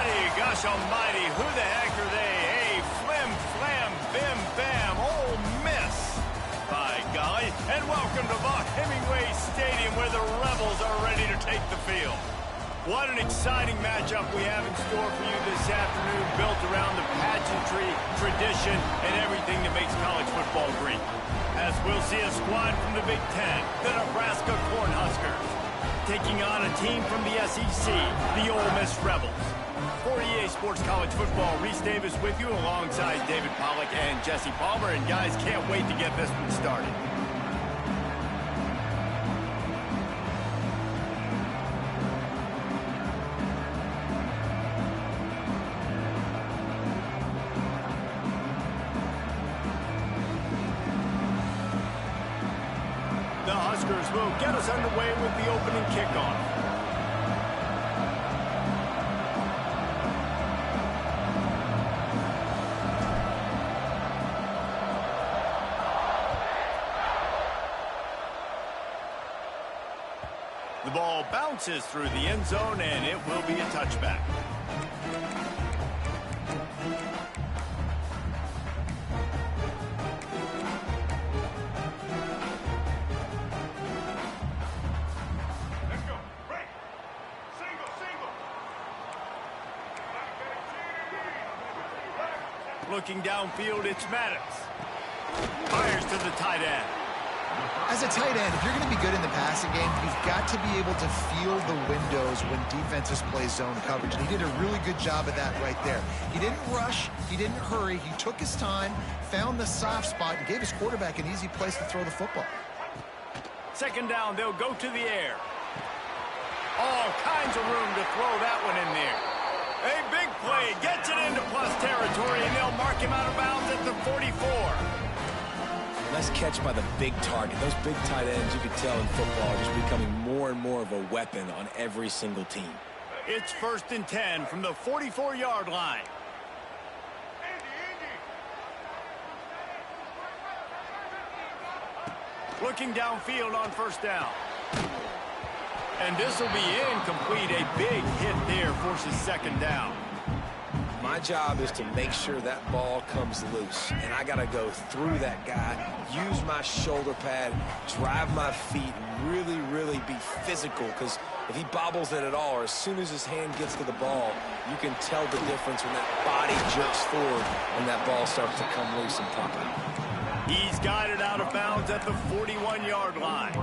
almighty, gosh almighty, who the heck are they? Hey, flim, flam, bim, bam, Ole Miss. By golly, and welcome to Hemingway Stadium where the Rebels are ready to take the field. What an exciting matchup we have in store for you this afternoon, built around the pageantry, tradition, and everything that makes college football great. As we'll see a squad from the Big Ten, the Nebraska Cornhuskers, taking on a team from the SEC, the Ole Miss Rebels. For EA Sports College Football, Reese Davis with you alongside David Pollack and Jesse Palmer. And guys, can't wait to get this one started. The Huskers will get us underway with the opening kickoff. The ball bounces through the end zone, and it will be a touchback. Looking downfield, it's Maddox. Fires to the tight end. As a tight end, if you're going to be good in the passing game, you've got to be able to feel the windows when defenses play zone coverage. And he did a really good job of that right there. He didn't rush. He didn't hurry. He took his time, found the soft spot, and gave his quarterback an easy place to throw the football. Second down, they'll go to the air. All kinds of room to throw that one in there. A big play, gets it into plus territory, and they'll mark him out of bounds at the 44. Nice catch by the big target. Those big tight ends, you can tell in football, are just becoming more and more of a weapon on every single team. It's 1st and 10 from the 44-yard line. Looking downfield on first down. And this will be incomplete. A big hit there forces second down. My job is to make sure that ball comes loose, and I got to go through that guy, use my shoulder pad, drive my feet, and really, really be physical, because if he bobbles it at all, or as soon as his hand gets to the ball, you can tell the difference when that body jerks forward and that ball starts to come loose and pop out. He's guided out of bounds at the 41-yard line.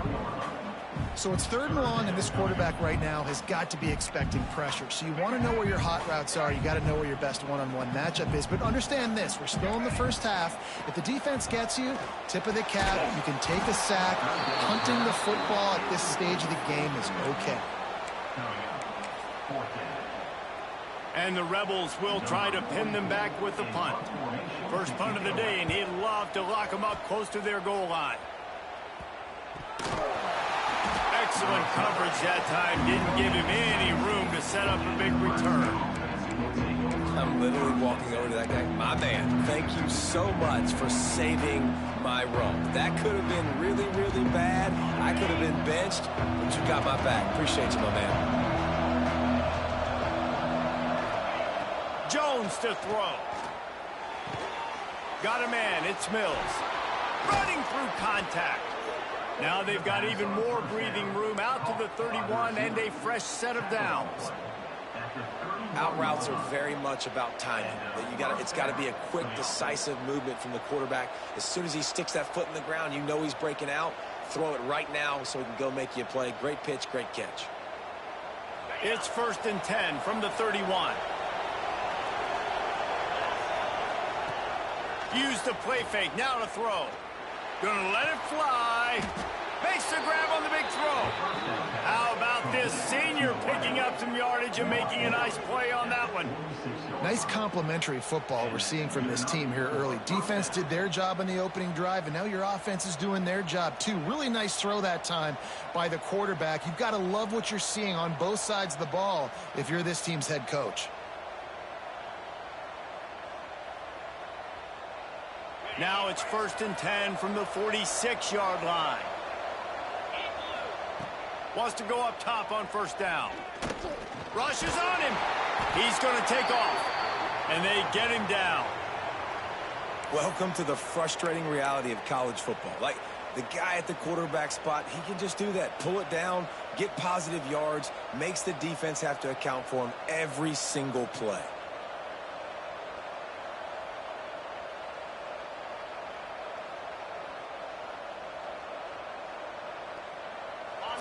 So it's 3rd and long, and this quarterback right now has got to be expecting pressure. So you want to know where your hot routes are. You got to know where your best one-on-one matchup is. But understand this, we're still in the first half. If the defense gets you, tip of the cap, you can take a sack. Punting the football at this stage of the game is okay. And the Rebels will try to pin them back with the punt. First punt of the day, and he'd love to lock them up close to their goal line. Excellent coverage that time. Didn't give him any room to set up a big return. I'm literally walking over to that guy. My man, thank you so much for saving my run. That could have been really, really bad. I could have been benched, but you got my back. Appreciate you, my man. Jones to throw. Got a man. It's Mills. Running through contact. Now they've got even more breathing room out to the 31 and a fresh set of downs. Out routes are very much about timing. It's got to be a quick, decisive movement from the quarterback. As soon as he sticks that foot in the ground, you know he's breaking out. Throw it right now so he can go make you a play. Great pitch, great catch. It's 1st and 10 from the 31. Use the play fake. Now to throw. Gonna let it fly. Makes the grab on the big throw. How about this senior picking up some yardage and making a nice play on that one? Nice complementary football we're seeing from this team here early. Defense did their job on the opening drive, and now your offense is doing their job too. Really nice throw that time by the quarterback. You've got to love what you're seeing on both sides of the ball if you're this team's head coach. Now it's 1st and 10 from the 46-yard line. Wants to go up top on first down. Rushes on him. He's going to take off, and they get him down. Welcome to the frustrating reality of college football. Like, the guy at the quarterback spot, he can just do that. Pull it down, get positive yards, makes the defense have to account for him every single play.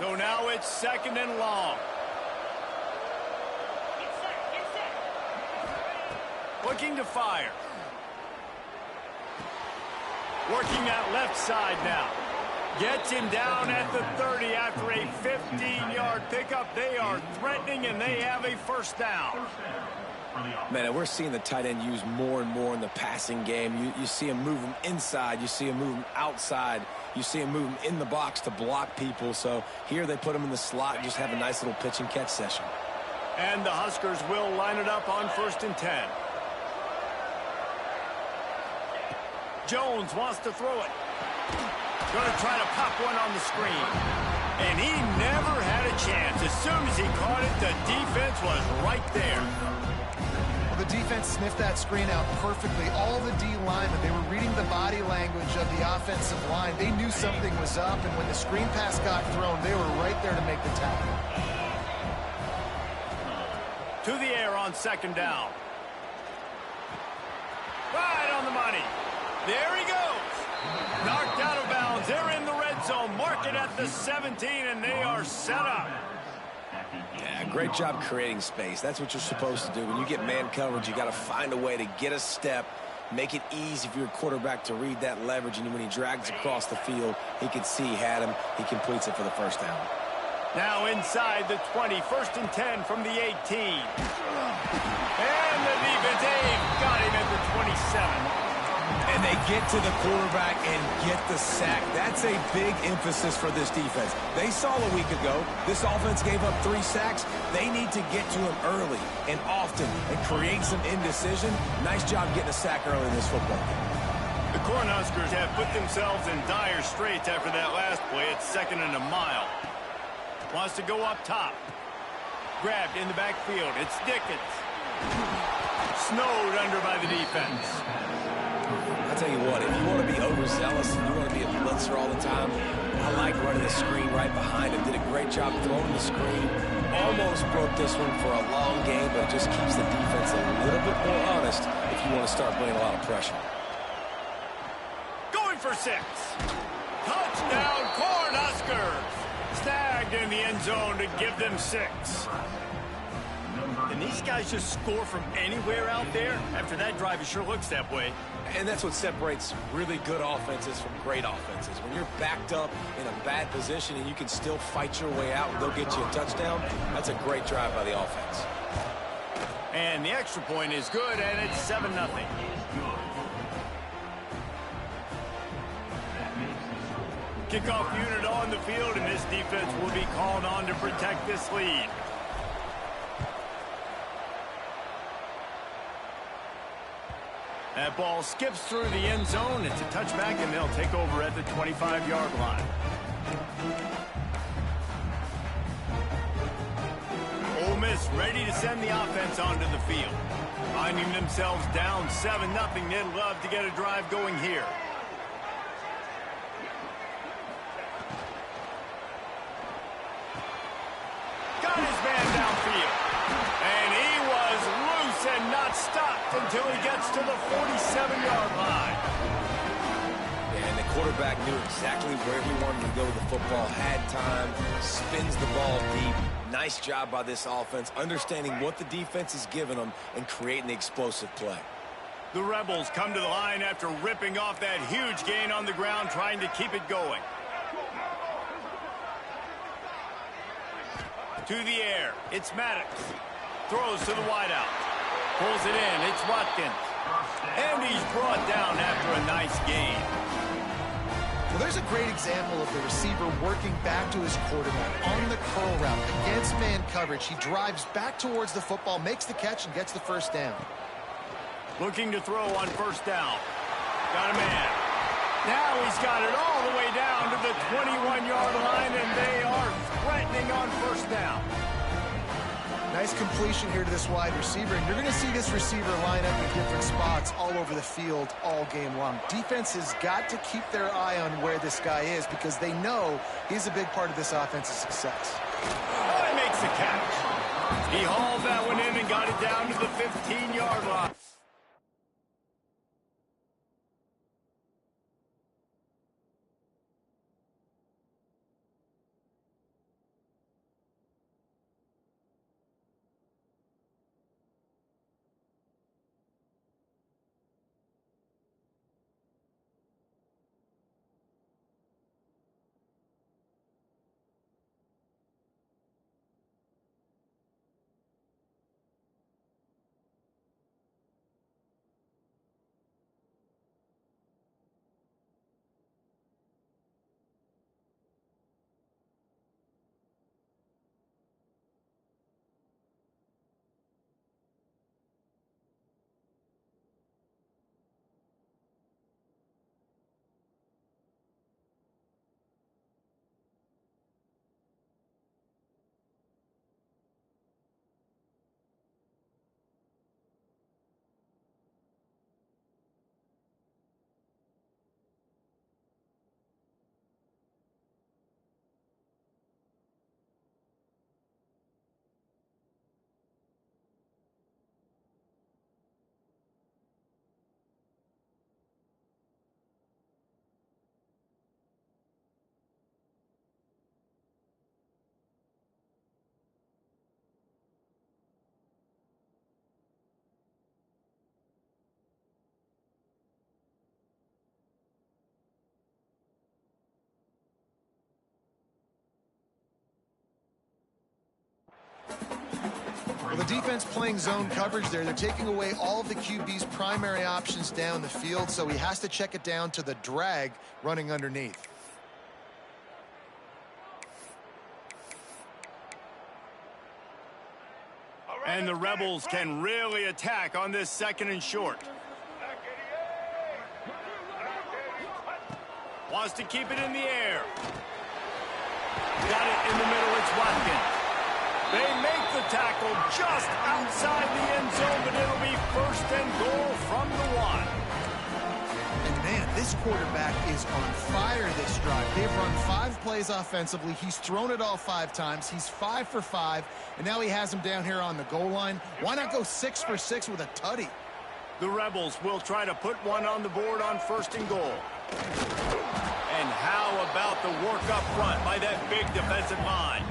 So now it's 2nd and long. Looking to fire. Working that left side now. Gets him down at the 30 after a 15-yard pickup. They are threatening, and they have a first down. Man, we're seeing the tight end used more and more in the passing game. You see him move him inside. You see him move him outside. You see him move him in the box to block people. So here they put him in the slot and just have a nice little pitch and catch session. And the Huskers will line it up on 1st and 10. Jones wants to throw it. Going to try to pop one on the screen. And he never had a chance. As soon as he caught it, the defense was right there. Well, the defense sniffed that screen out perfectly. All the D linemen, they were reading the body language of the offensive line. They knew something was up, and when the screen pass got thrown, they were right there to make the tackle. To the air on 2nd down. Right on the money. There he goes. Knocked out of bounds. They're in the red zone. Mark it at the 17, and they are set up. Yeah, great job creating space. That's what you're supposed to do. When you get man coverage, you got to find a way to get a step, make it easy for your quarterback to read that leverage, and when he drags across the field, he can see he had him. He completes it for the first down. Now inside the 20, 1st and 10 from the 18. And the defense, they've got him at the 27. And they get to the quarterback and get the sack. That's a big emphasis for this defense. They saw a week ago, this offense gave up 3 sacks. They need to get to him early and often and create some indecision. Nice job getting a sack early in this football game. The Cornhuskers have put themselves in dire straits after that last play. It's 2nd and a mile. Wants to go up top. Grabbed in the backfield. It's Dickens. Snowed under by the defense. I'll tell you what, if you want to be overzealous and you want to be a blitzer all the time, I like running the screen right behind him. Did a great job throwing the screen. Almost broke this one for a long game, but it just keeps the defense a little bit more honest if you want to start putting a lot of pressure. Going for 6. Touchdown, Cornhuskers. Snagged in the end zone to give them 6. Can these guys just score from anywhere out there? After that drive, it sure looks that way. And that's what separates really good offenses from great offenses. When you're backed up in a bad position and you can still fight your way out and they'll get you a touchdown, that's a great drive by the offense. And the extra point is good, and it's 7-0. Kickoff unit on the field, and this defense will be called on to protect this lead. That ball skips through the end zone. It's a touchback, and they'll take over at the 25-yard line. Ole Miss ready to send the offense onto the field. Finding themselves down 7-0, they'd love to get a drive going here. Got his man downfield. And he was loose and not stopped until he gets to the 47-yard line. And the quarterback knew exactly where he wanted to go with the football, had time, spins the ball deep. Nice job by this offense, understanding what the defense is giving them and creating the explosive play. The Rebels come to the line after ripping off that huge gain on the ground, trying to keep it going. To the air, it's Maddox. Throws to the wideout. Pulls it in, it's Watkins. And he's brought down after a nice gain. Well, there's a great example of the receiver working back to his quarterback on the curl route against man coverage. He drives back towards the football, makes the catch, and gets the first down. Looking to throw on first down. Got a man. Now he's got it all the way down to the 21-yard line, and they are threatening on first down. Nice completion here to this wide receiver, and you're going to see this receiver line up in different spots all over the field all game long. Defense has got to keep their eye on where this guy is because they know he's a big part of this offense's success. Oh, he makes the catch. He hauled that one in and got it down to the 15-yard line. Well, the defense playing zone coverage there. They're taking away all of the QB's primary options down the field, so he has to check it down to the drag running underneath. And the Rebels can really attack on this 2nd and short. Wants to keep it in the air. Got it in the middle. It's Watkins. They make the tackle just outside the end zone, but it'll be 1st and goal from the 1. And man, this quarterback is on fire this drive. They've run 5 plays offensively. He's thrown it all 5 times. He's 5 for 5, and now he has him down here on the goal line. Why not go 6 for 6 with a tutty? The Rebels will try to put one on the board on 1st and goal. And how about the work up front by that big defensive line?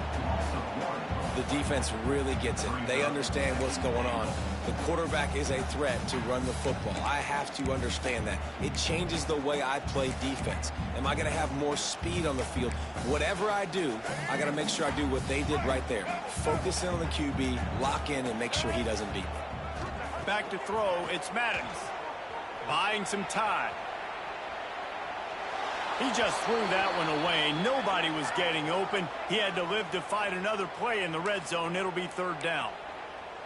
The defense really gets it. They understand what's going on. The quarterback is a threat to run the football. I have to understand that. It changes the way I play defense. Am I going to have more speed on the field? Whatever I do, I got to make sure I do what they did right there. Focus in on the QB, lock in, and make sure he doesn't beat me. Back to throw, it's Maddox. Buying some time. He just threw that one away. Nobody was getting open. He had to live to fight another play in the red zone. It'll be 3rd down.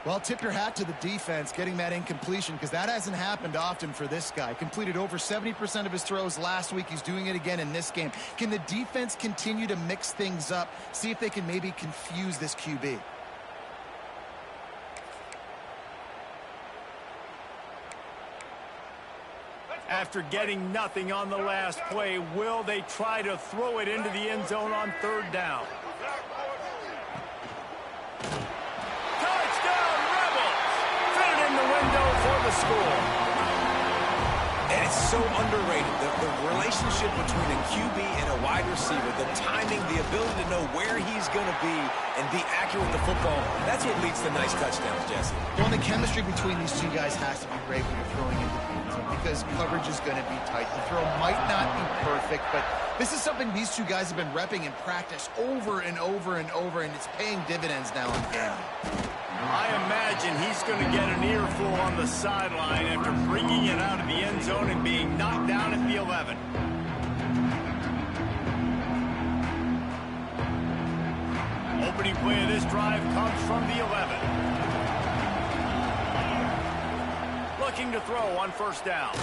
Well, tip your hat to the defense getting that incompletion because that hasn't happened often for this guy. Completed over 70% of his throws last week. He's doing it again in this game. Can the defense continue to mix things up? See if they can maybe confuse this QB. After getting nothing on the last play, will they try to throw it into the end zone on 3rd down? Touchdown, Rebels! Fit it in the window for the score. And it's so underrated. The relationship between a QB and a wide receiver, the timing, the ability to know where he's going to be and be accurate with the football, that's what leads to nice touchdowns, Jesse. Well, the chemistry between these 2 guys has to be great when you're throwing into the end zone because coverage is going to be tight. The throw might not be perfect, but this is something these 2 guys have been repping in practice over and over and over, and it's paying dividends now in the game. I imagine he's going to get an earful on the sideline after bringing it out of the end zone and being knocked down at the 11. Opening play of this drive comes from the 11. Looking to throw on 1st down.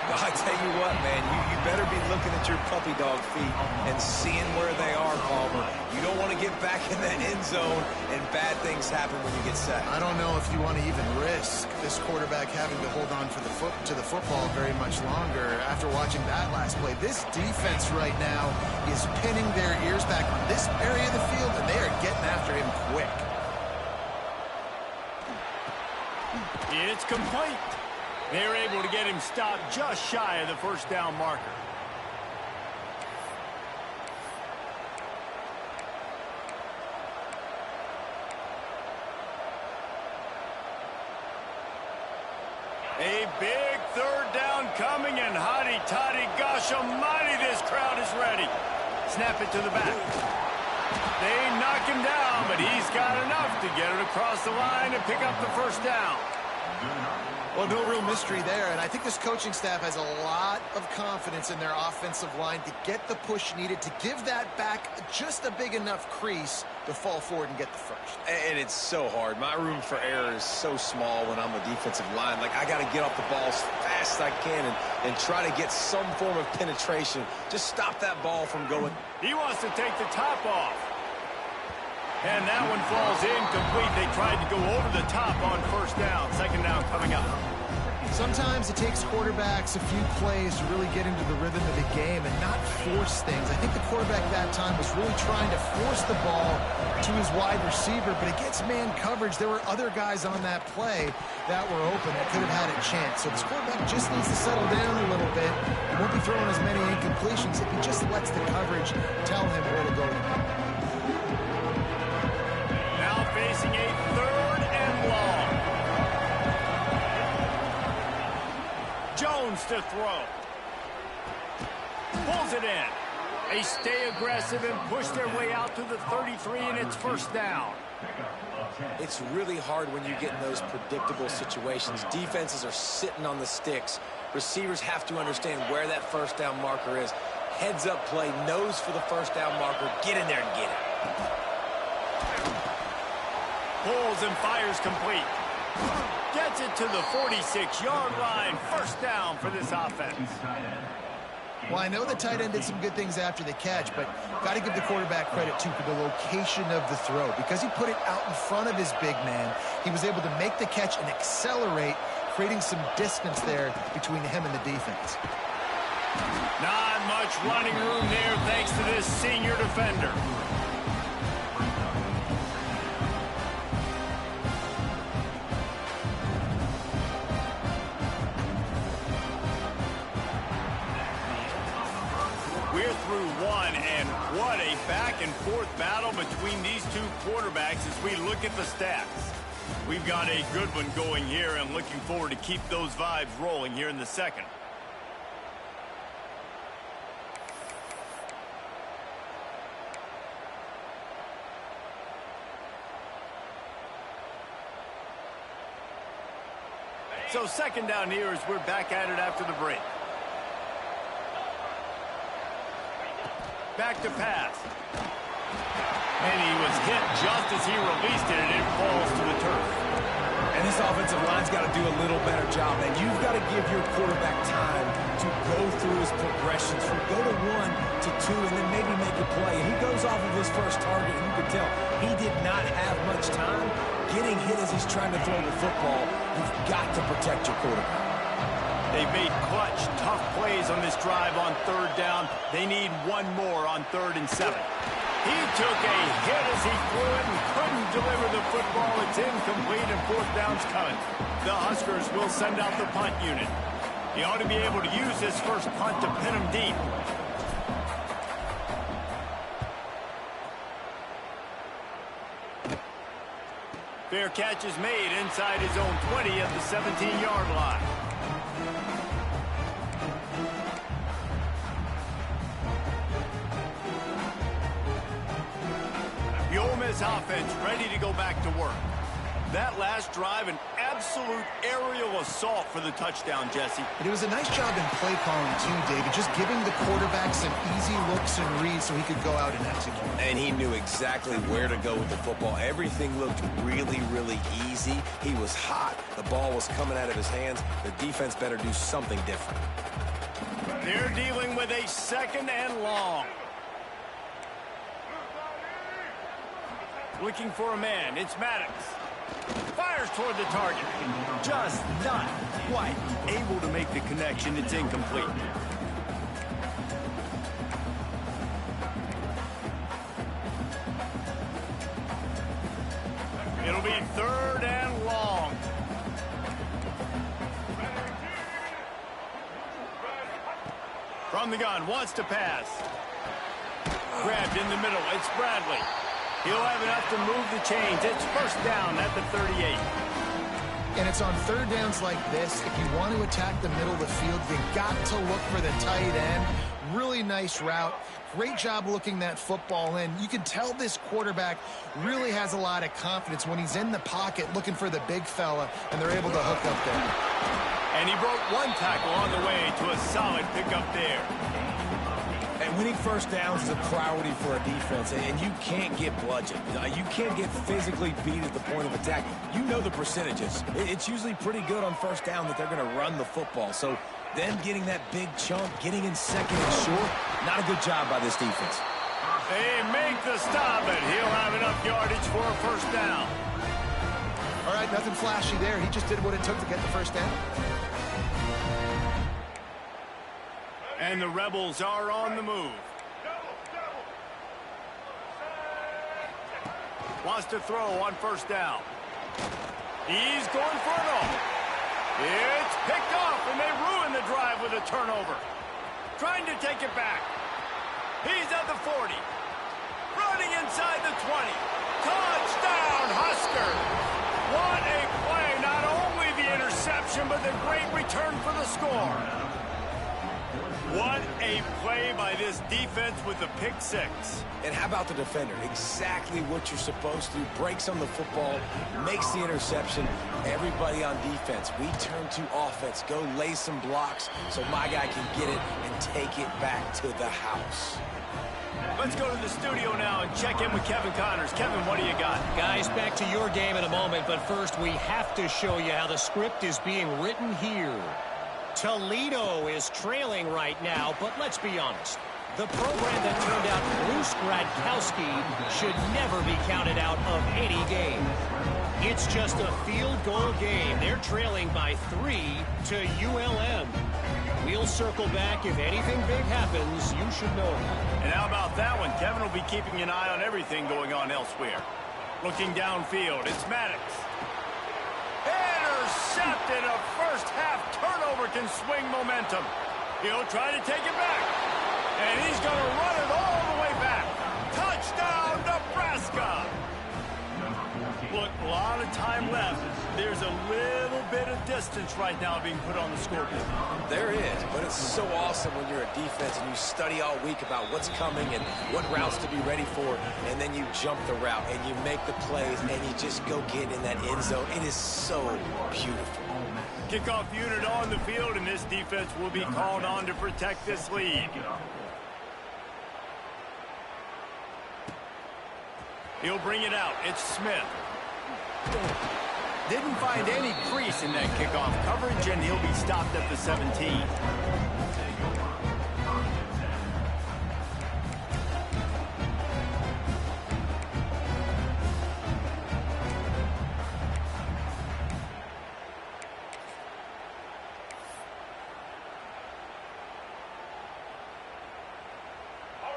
Well, I tell you what, man, you better be looking at your puppy dog feet and seeing where they are, Palmer. You don't want to get back in that end zone and bad things happen when you get sacked. I don't know if you want to even risk this quarterback having to hold on to the football very much longer after watching that last play. This defense right now is pinning their ears back on this area of the field, and they are getting after him quick. It's complete. They're able to get him stopped just shy of the first down marker. A big third down coming, and hotty-toddy, gosh almighty, this crowd is ready. Snap it to the back. They knock him down, but he's got enough to get it across the line and pick up the first down. Well, no real mystery there, and I think this coaching staff has a lot of confidence in their offensive line to get the push needed to give that back just a big enough crease to fall forward and get the first. And it's so hard. My room for error is so small when I'm a defensive line. Like, I got to get off the ball as fast as I can and try to get some form of penetration. Just stop that ball from going. He wants to take the top off. And that one falls incomplete. They tried to go over the top on first down. Second down coming up. Sometimes it takes quarterbacks a few plays to really get into the rhythm of the game and not force things. I think the quarterback that time was really trying to force the ball to his wide receiver, but against man coverage, there were other guys on that play that were open that could have had a chance. So this quarterback just needs to settle down a little bit. He won't be throwing as many incompletions if he just lets the coverage tell him where to go. Facing a third and long. Jones to throw. Pulls it in. They stay aggressive and push their way out to the 33, and it's first down. It's really hard when you get in those predictable situations. Defenses are sitting on the sticks. Receivers have to understand where that first down marker is. Heads up play, nose for the first down marker. Get in there and get it. Pulls and fires complete. Gets it to the 46-yard line. First down for this offense. Well, I know the tight end did some good things after the catch, but got to give the quarterback credit, too, for the location of the throw. Because he put it out in front of his big man, he was able to make the catch and accelerate, creating some distance there between him and the defense. Not much running room there thanks to this senior defender. Through one, and what a back-and-forth battle between these two quarterbacks as we look at the stats. We've got a good one going here, and looking forward to keep those vibes rolling here in the second. So second down here as we're back at it after the break. Back to pass. And he was hit just as he released it, and it falls to the turf. And this offensive line's got to do a little better job. And you've got to give your quarterback time to go through his progressions from go to 1 to 2 and then maybe make a play. And he goes off of his first target, and you can tell he did not have much time getting hit as he's trying to throw the football. You've got to protect your quarterback. They've made clutch, tough plays on this drive on third down. They need one more on 3rd and 7. He took a hit as he threw it and couldn't deliver the football. It's incomplete, and 4th down's coming. The Huskers will send out the punt unit. He ought to be able to use this first punt to pin him deep. Fair catch is made inside his own 20 at the 17-yard line. The Ole Miss offense ready to go back to work. That last drive, an absolute absolute aerial assault for the touchdown, Jesse. But it was a nice job in play calling too, David, just giving the quarterback some easy looks and reads so he could go out and execute. And he knew exactly where to go with the football. Everything looked really, really easy. He was hot. The ball was coming out of his hands. The defense better do something different. They're dealing with a 2nd and long. Looking for a man. It's Maddox. Fires toward the target. Just not quite able to make the connection. It's incomplete. It'll be 3rd and long. From the gun, wants to pass. Grabbed in the middle. It's Bradley. He'll have enough to move the chains. It's 1st down at the 38. And it's on 3rd downs like this. If you want to attack the middle of the field, you got to look for the tight end. Really nice route. Great job looking that football in. You can tell this quarterback really has a lot of confidence when he's in the pocket looking for the big fella, and they're able to hook up there. And he broke 1 tackle on the way to a solid pickup there. And winning 1st downs is a priority for a defense, and you can't get bludgeoned. You can't get physically beat at the point of attack. You know the percentages. It's usually pretty good on 1st down that they're going to run the football. So them getting that big chunk, getting in 2nd and short, not a good job by this defense. They make the stop, and he'll have enough yardage for a 1st down. All right, nothing flashy there. He just did what it took to get the 1st down. And the Rebels are on the move. Wants to throw on 1st down. He's going for it all. It's picked off, and they ruin the drive with a turnover. Trying to take it back. He's at the 40. Running inside the 20. Touchdown, Huskers! What a play. Not only the interception, but the great return for the score. What a play by this defense with the pick 6. And how about the defender? Exactly what you're supposed to do. Breaks on the football, makes the interception. Everybody on defense, we turn to offense. Go lay some blocks so my guy can get it and take it back to the house. Let's go to the studio now and check in with Kevin Connors. Kevin, what do you got? Guys, back to your game in a moment, but first we have to show you how the script is being written here. Toledo is trailing right now, but let's be honest. The program that turned out Bruce Gradkowski should never be counted out of any game. It's just a field goal game. They're trailing by 3 to ULM. We'll circle back. If anything big happens, you should know. And how about that one? Kevin will be keeping an eye on everything going on elsewhere. Looking downfield, it's Maddox. Intercepted. A 1st half turnover can swing momentum. He'll try to take it back. And he's going to run it all the way back. Touchdown, Nebraska. Look, a lot of time left. There's a little bit of distance right now being put on the scoreboard. There is, but it's so awesome when you're a defense and you study all week about what's coming and what routes to be ready for, and then you jump the route and you make the plays and you just go get in that end zone. It is so beautiful. Kickoff unit on the field, and this defense will be called on to protect this lead. He'll bring it out. It's Smith. Didn't find any crease in that kickoff coverage, and he'll be stopped at the 17.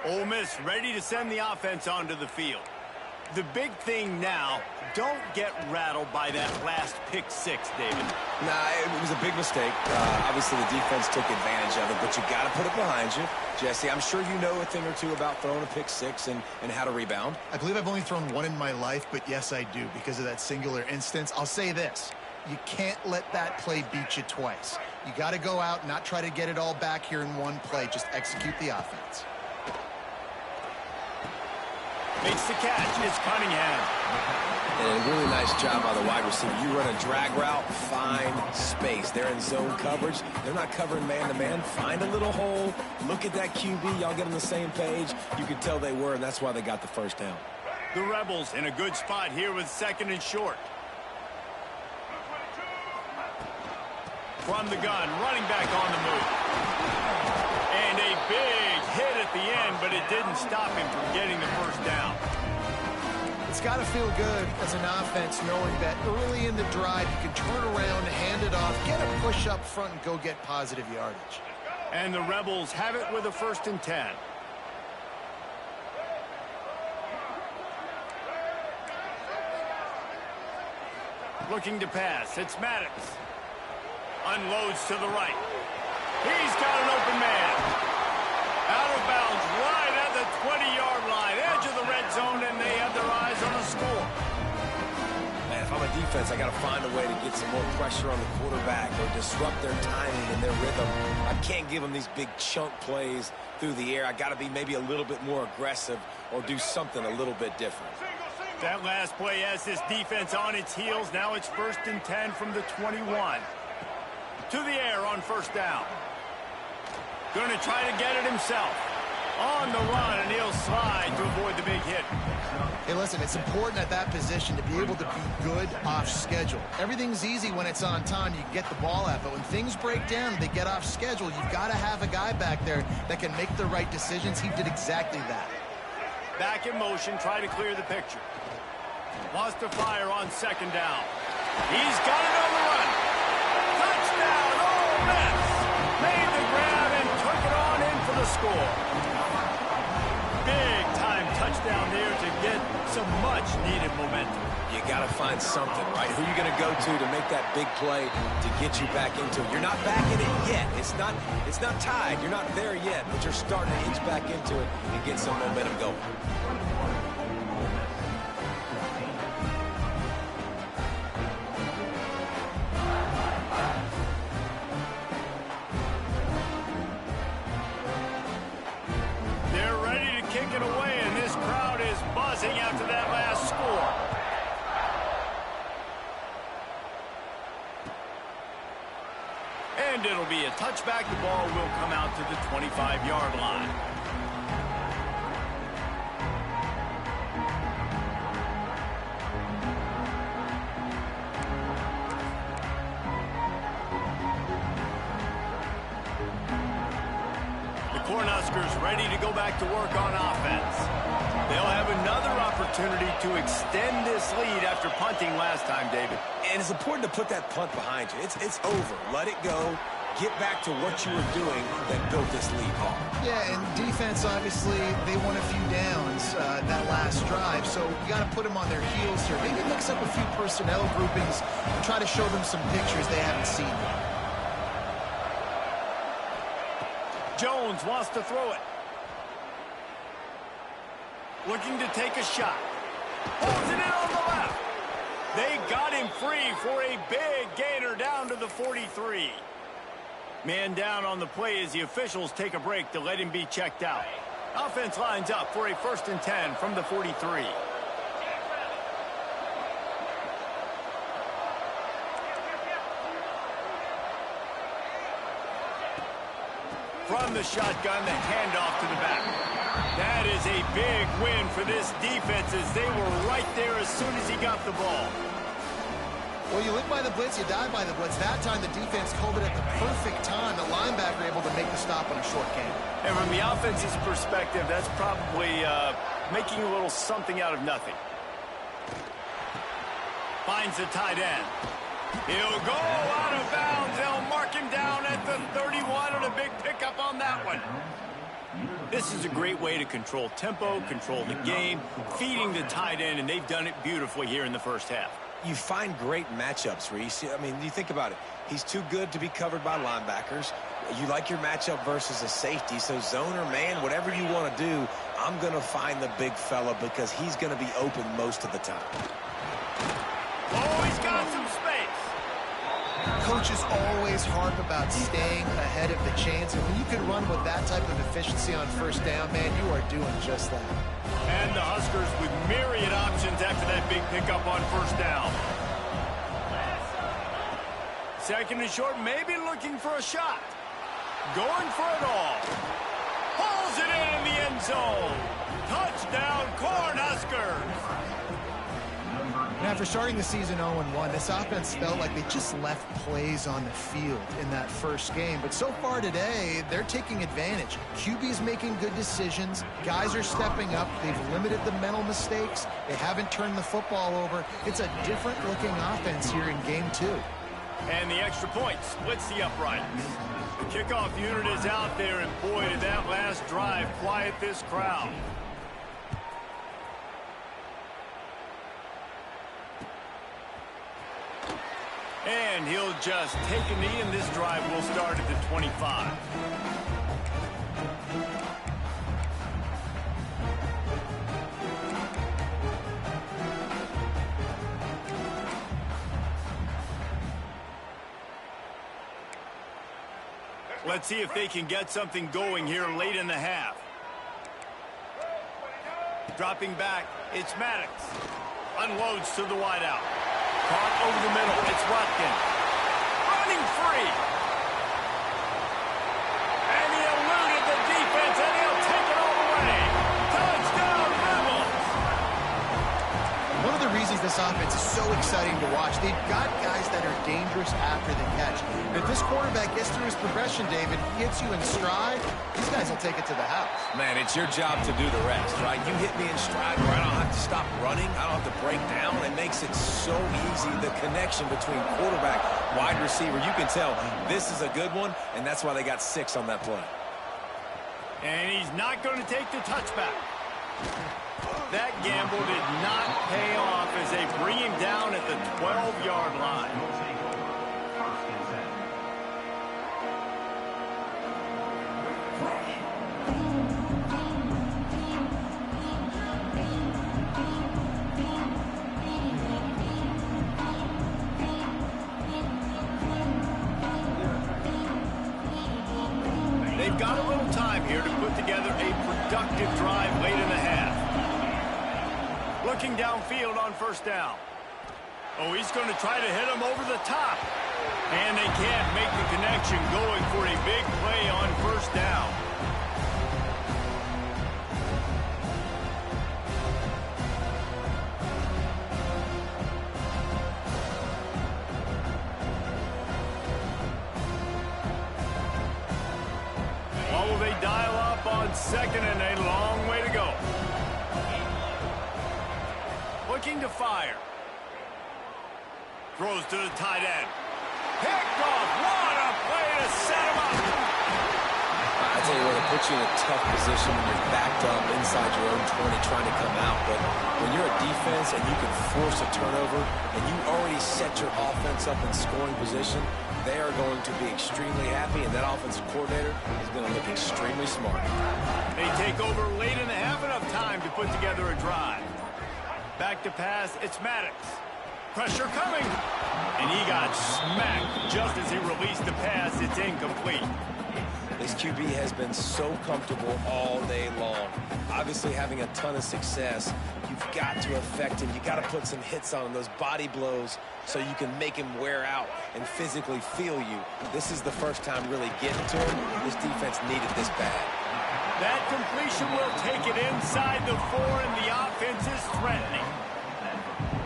Ole Miss ready to send the offense onto the field. The big thing now, don't get rattled by that last pick 6, David. Nah, it was a big mistake. Obviously, the defense took advantage of it, but you got to put it behind you. Jesse, I'm sure you know a thing or two about throwing a pick 6 and how to rebound. I believe I've only thrown one in my life, but yes, I do because of that singular instance. I'll say this. You can't let that play beat you twice. You got to go out, not try to get it all back here in one play. Just execute the offense. Makes the catch. It's Cunningham. And a really nice job by the wide receiver. You run a drag route, find space. They're in zone coverage. They're not covering man-to-man. Find a little hole. Look at that QB. Y'all get on the same page. You could tell they were, and that's why they got the first down. The Rebels in a good spot here with 2nd and short. From the gun, running back on the move. And a big hit at the end, but it didn't stop him from getting the first down. It's got to feel good as an offense knowing that early in the drive you can turn around, hand it off, get a push up front, and go get positive yardage. And the Rebels have it with a 1st and 10. Looking to pass. It's Maddox. Unloads to the right. He's got an open man. Out of bounds right at the 20-yard line. Edge of the red zone, and they have their eyes on the score. Man, if I'm a defense, I got to find a way to get some more pressure on the quarterback or disrupt their timing and their rhythm. I can't give them these big chunk plays through the air. I got to be maybe a little bit more aggressive or do something a little bit different. That last play has this defense on its heels. Now it's 1st and 10 from the 21. To the air on 1st down. Going to try to get it himself. On the run, and he'll slide to avoid the big hit. Hey, listen, it's important at that position to be able to be good off schedule. Everything's easy when it's on time. You can get the ball out, but when things break down, they get off schedule. You've got to have a guy back there that can make the right decisions. He did exactly that. Back in motion, try to clear the picture. Wants to fire on 2nd down. He's got it on the run. Touchdown, Ole Miss. Made the grab and took it on in for the score. Big time touchdown there to get some much needed momentum. You got to find something, right? Who are you going to go to make that big play to get you back into it? You're not back in it yet. It's not tied. You're not there yet, but you're starting to inch back into it and get some momentum going. Away, and this crowd is buzzing after that last score. And it'll be a touchback. The ball will come out to the 25-yard line. Cornhuskers ready to go back to work on offense. They'll have another opportunity to extend this lead after punting last time, David. And it's important to put that punt behind you. It's over. Let it go. Get back to what you were doing that built this lead hard. Yeah, and defense, obviously, they won a few downs that last drive, so you got to put them on their heels here. Maybe mix up a few personnel groupings and try to show them some pictures they haven't seen yet. Jones wants to throw it. Looking to take a shot. Holds it in on the left. They got him free for a big gainer down to the 43. Man down on the play as the officials take a break to let him be checked out. Offense lines up for a 1st and 10 from the 43. From the shotgun, the handoff to the back. That is a big win for this defense as they were right there as soon as he got the ball. Well, you live by the blitz, you die by the blitz. That time the defense called it at the perfect time. The linebacker able to make the stop on a short game. And from the offense's perspective, that's probably making a little something out of nothing. Finds the tight end. He'll go out of bounds. They'll mark him down at the 31 and a big pickup on that one. This is a great way to control tempo, control the game, feeding the tight end, and they've done it beautifully here in the first half. You find great matchups, Reese. I mean, you think about it. He's too good to be covered by linebackers. You like your matchup versus a safety, so zone or man, whatever you want to do, I'm going to find the big fella because he's going to be open most of the time. Oh, he's got some space. Coaches always harp about staying ahead of the chains, and when you can run with that type of efficiency on first down, man, you are doing just that. And the Huskers with myriad options after that big pickup on first down. Second and short, maybe looking for a shot. Going for it all. Pulls it in the end zone. Touchdown, Cornhuskers. And after starting the season 0-1, this offense felt like they just left plays on the field in that first game. But so far today, they're taking advantage. QB's making good decisions. Guys are stepping up. They've limited the mental mistakes. They haven't turned the football over. It's a different-looking offense here in Game 2. And the extra point splits the uprights. The kickoff unit is out there, and boy, did that last drive quiet this crowd. And he'll just take a knee, and this drive will start at the 25. Let's see if they can get something going here late in the half. Dropping back, it's Maddox. Unloads to the wideout. Caught over the middle, it's Rutkin. Running free. And he eluded the defense, and he'll take it all the way. Touchdown, Rebels! One of the reasons this offense is so exciting to watch, they've got guys that are dangerous after the catch. And if this quarterback gets through his progression, David, gets you in stride, these guys will take it to the house. Man, it's your job to do the rest, right? You hit me in stride where I don't have to stop running. I don't have to break down. It makes it so easy. The connection between quarterback, wide receiver, you can tell this is a good one, and that's why they got 6 on that play. And he's not going to take the touchback. That gamble did not pay off as they bring him down at the 12-yard line. They've got a little time here to put together a productive drive late in the half. Looking downfield on first down. Oh, he's going to try to hit him over the top. And they can't make the connection, going for a big play on first down. What will they dial up on second, and a long way to go? Looking to fire. Throws to the tight end. Picked off. What a play to set him up. I tell you what, it puts you in a tough position when you're backed up inside your own 20 trying to come out. But when you're a defense and you can force a turnover and you already set your offense up in scoring position, they are going to be extremely happy, and that offensive coordinator is going to look extremely smart. They take over late in the half, enough time to put together a drive. Back to pass, it's Maddox. Pressure coming. And he got smacked just as he released the pass. It's incomplete. This QB has been so comfortable all day long. Obviously having a ton of success. You've got to affect him. You've got to put some hits on him, those body blows, so you can make him wear out and physically feel you. This is the first time really getting to him. This defense needed this bad. That completion will take it inside the 4, and the offense is threatening.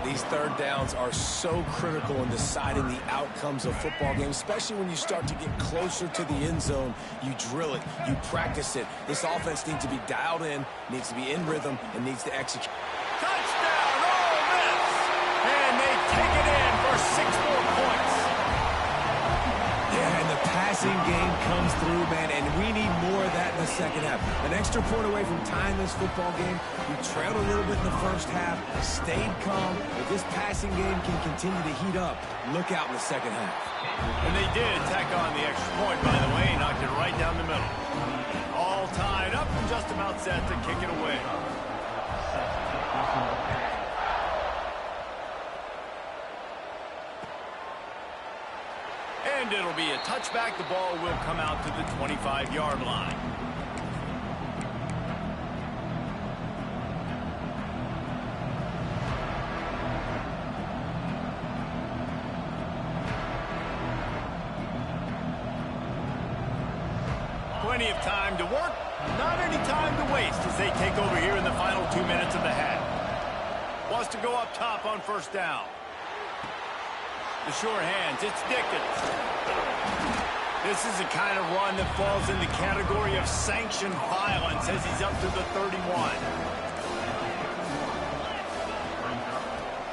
These third downs are so critical in deciding the outcomes of football games, especially when you start to get closer to the end zone. You drill it, you practice it. This offense needs to be dialed in, needs to be in rhythm, and needs to execute. Touchdown, Ole Miss! And they take it in for 6 more points. Yeah, and the passing game comes through, man, and we need more of that in the second half. An extra point away from tying this football game. We trailed a little bit in the first half, stayed calm. If this passing game can continue to heat up, look out in the second half. And they did tack on the extra point, by the way, knocked it right down the middle. All tied up and just about set to kick it away. And it'll be a touchback. The ball will come out to the 25-yard line. Plenty of time to work, not any time to waste as they take over here in the final 2 minutes of the half. Wants to go up top on first down. The short hands, it's Dickens. This is the kind of run that falls in the category of sanctioned violence as he's up to the 31.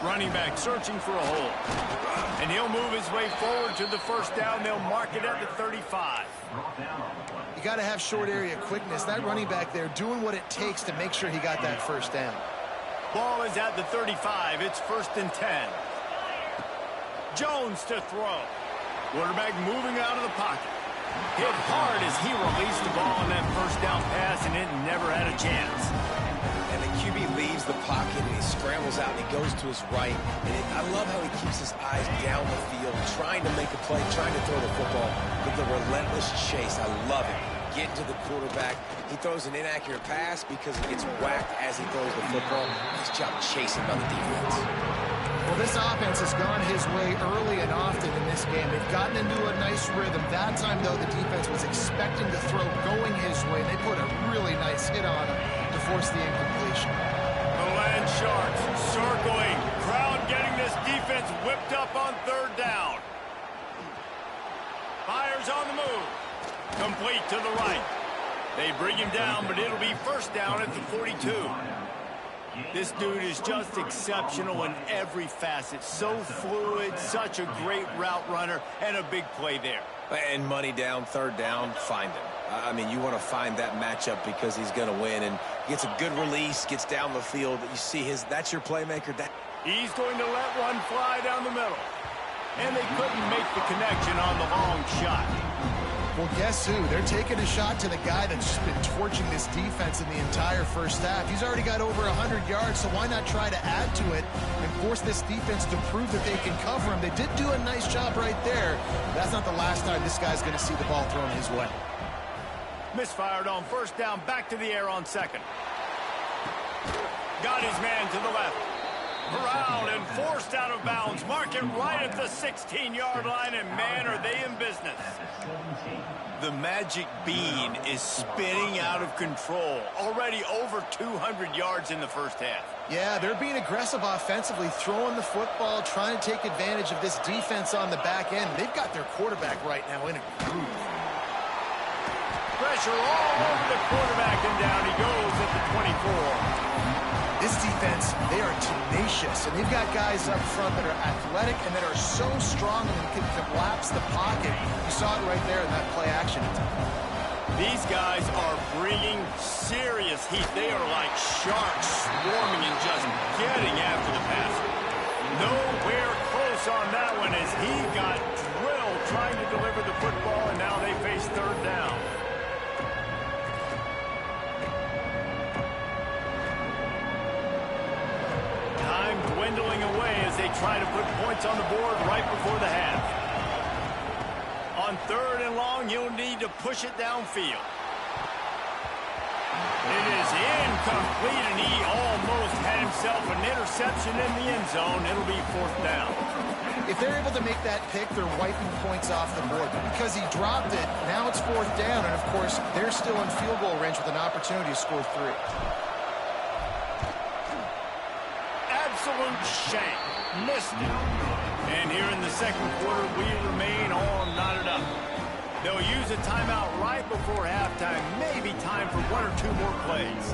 Running back searching for a hole. And he'll move his way forward to the first down. They'll mark it at the 35. You got to have short area quickness. That running back there doing what it takes to make sure he got that first down. Ball is at the 35. It's 1st and 10. Jones to throw. Quarterback moving out of the pocket. Hit hard as he released the ball on that first down pass, and it never had a chance. And the QB leaves the pocket, and he scrambles out, and he goes to his right. And I love how he keeps his eyes down the field, trying to make a play, trying to throw the football with the relentless chase. I love it. Get to the quarterback. He throws an inaccurate pass because he gets whacked as he throws the football. Nice job chasing by the defense. Well, this offense has gone his way early and often in this game. They've gotten into a nice rhythm. That time, though, the defense was expecting the throw going his way. They put a really nice hit on him to force the incompletion. The Land Sharks circling. Crowd getting this defense whipped up on third down. Fires on the move. Complete to the right. They bring him down, but it'll be first down at the 42. This dude is just exceptional in every facet. So fluid, such a great route runner, and a big play there. And money down, third down, find him. I mean, you want to find that matchup because he's going to win. And gets a good release, gets down the field. You see that's your playmaker. He's going to let one fly down the middle. And they couldn't make the connection on the long shot. Well, guess who? They're taking a shot to the guy that's just been torching this defense in the entire first half. He's already got over 100 yards, so why not try to add to it and force this defense to prove that they can cover him? They did do a nice job right there. That's not the last time this guy's going to see the ball thrown his way. Misfired on first down, back to the air on second. Got his man to the left. Corralled and forced out of bounds. Mark it right at the 16-yard line, and man, are they in business. The magic bean is spinning out of control. Already over 200 yards in the first half. Yeah, they're being aggressive offensively, throwing the football, trying to take advantage of this defense on the back end. They've got their quarterback right now in a groove. Pressure all over the quarterback, and down he goes at the 24. This defense, they are tenacious, and they've got guys up front that are athletic and that are so strong and can collapse the pocket. You saw it right there in that play action. These guys are bringing serious heat. They are like sharks swarming and just getting after the passer. Nowhere close on that one as he got drilled trying to deliver the football, and now they face third down. Dwindling away as they try to put points on the board right before the half. On third and long, you'll need to push it downfield. It is incomplete, and he almost had himself an interception in the end zone. It'll be fourth down. If they're able to make that pick, they're wiping points off the board. But because he dropped it, now it's fourth down, and of course, they're still in field goal range with an opportunity to score 3. Absolute shank. Missed it. And here in the second quarter, we remain all knotted up. They'll use a timeout right before halftime. Maybe time for 1 or 2 more plays.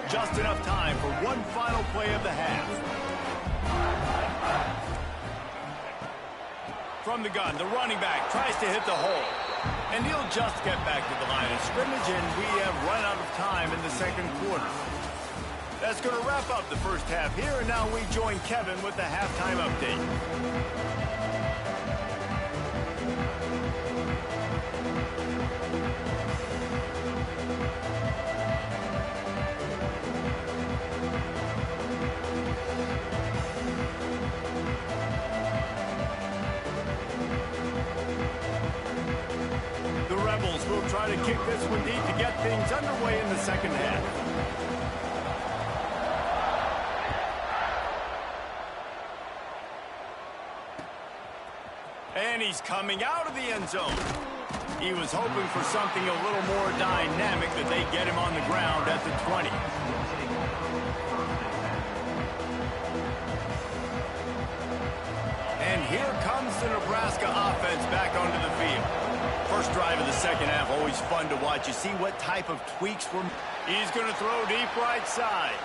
Just enough time for one final play of the half. From the gun, the running back tries to hit the hole. And he'll just get back to the line of scrimmage, and we have run out of time in the second quarter. That's going to wrap up the first half here, and now we join Kevin with the halftime update. will try to kick this one deep to get things underway in the second half. And he's coming out of the end zone. He was hoping for something a little more dynamic, that they get him on the ground at the 20. And here comes the Nebraska offense back onto the field. First drive of the second half, always fun to watch. You see what type of tweaks were. He's going to throw deep right side.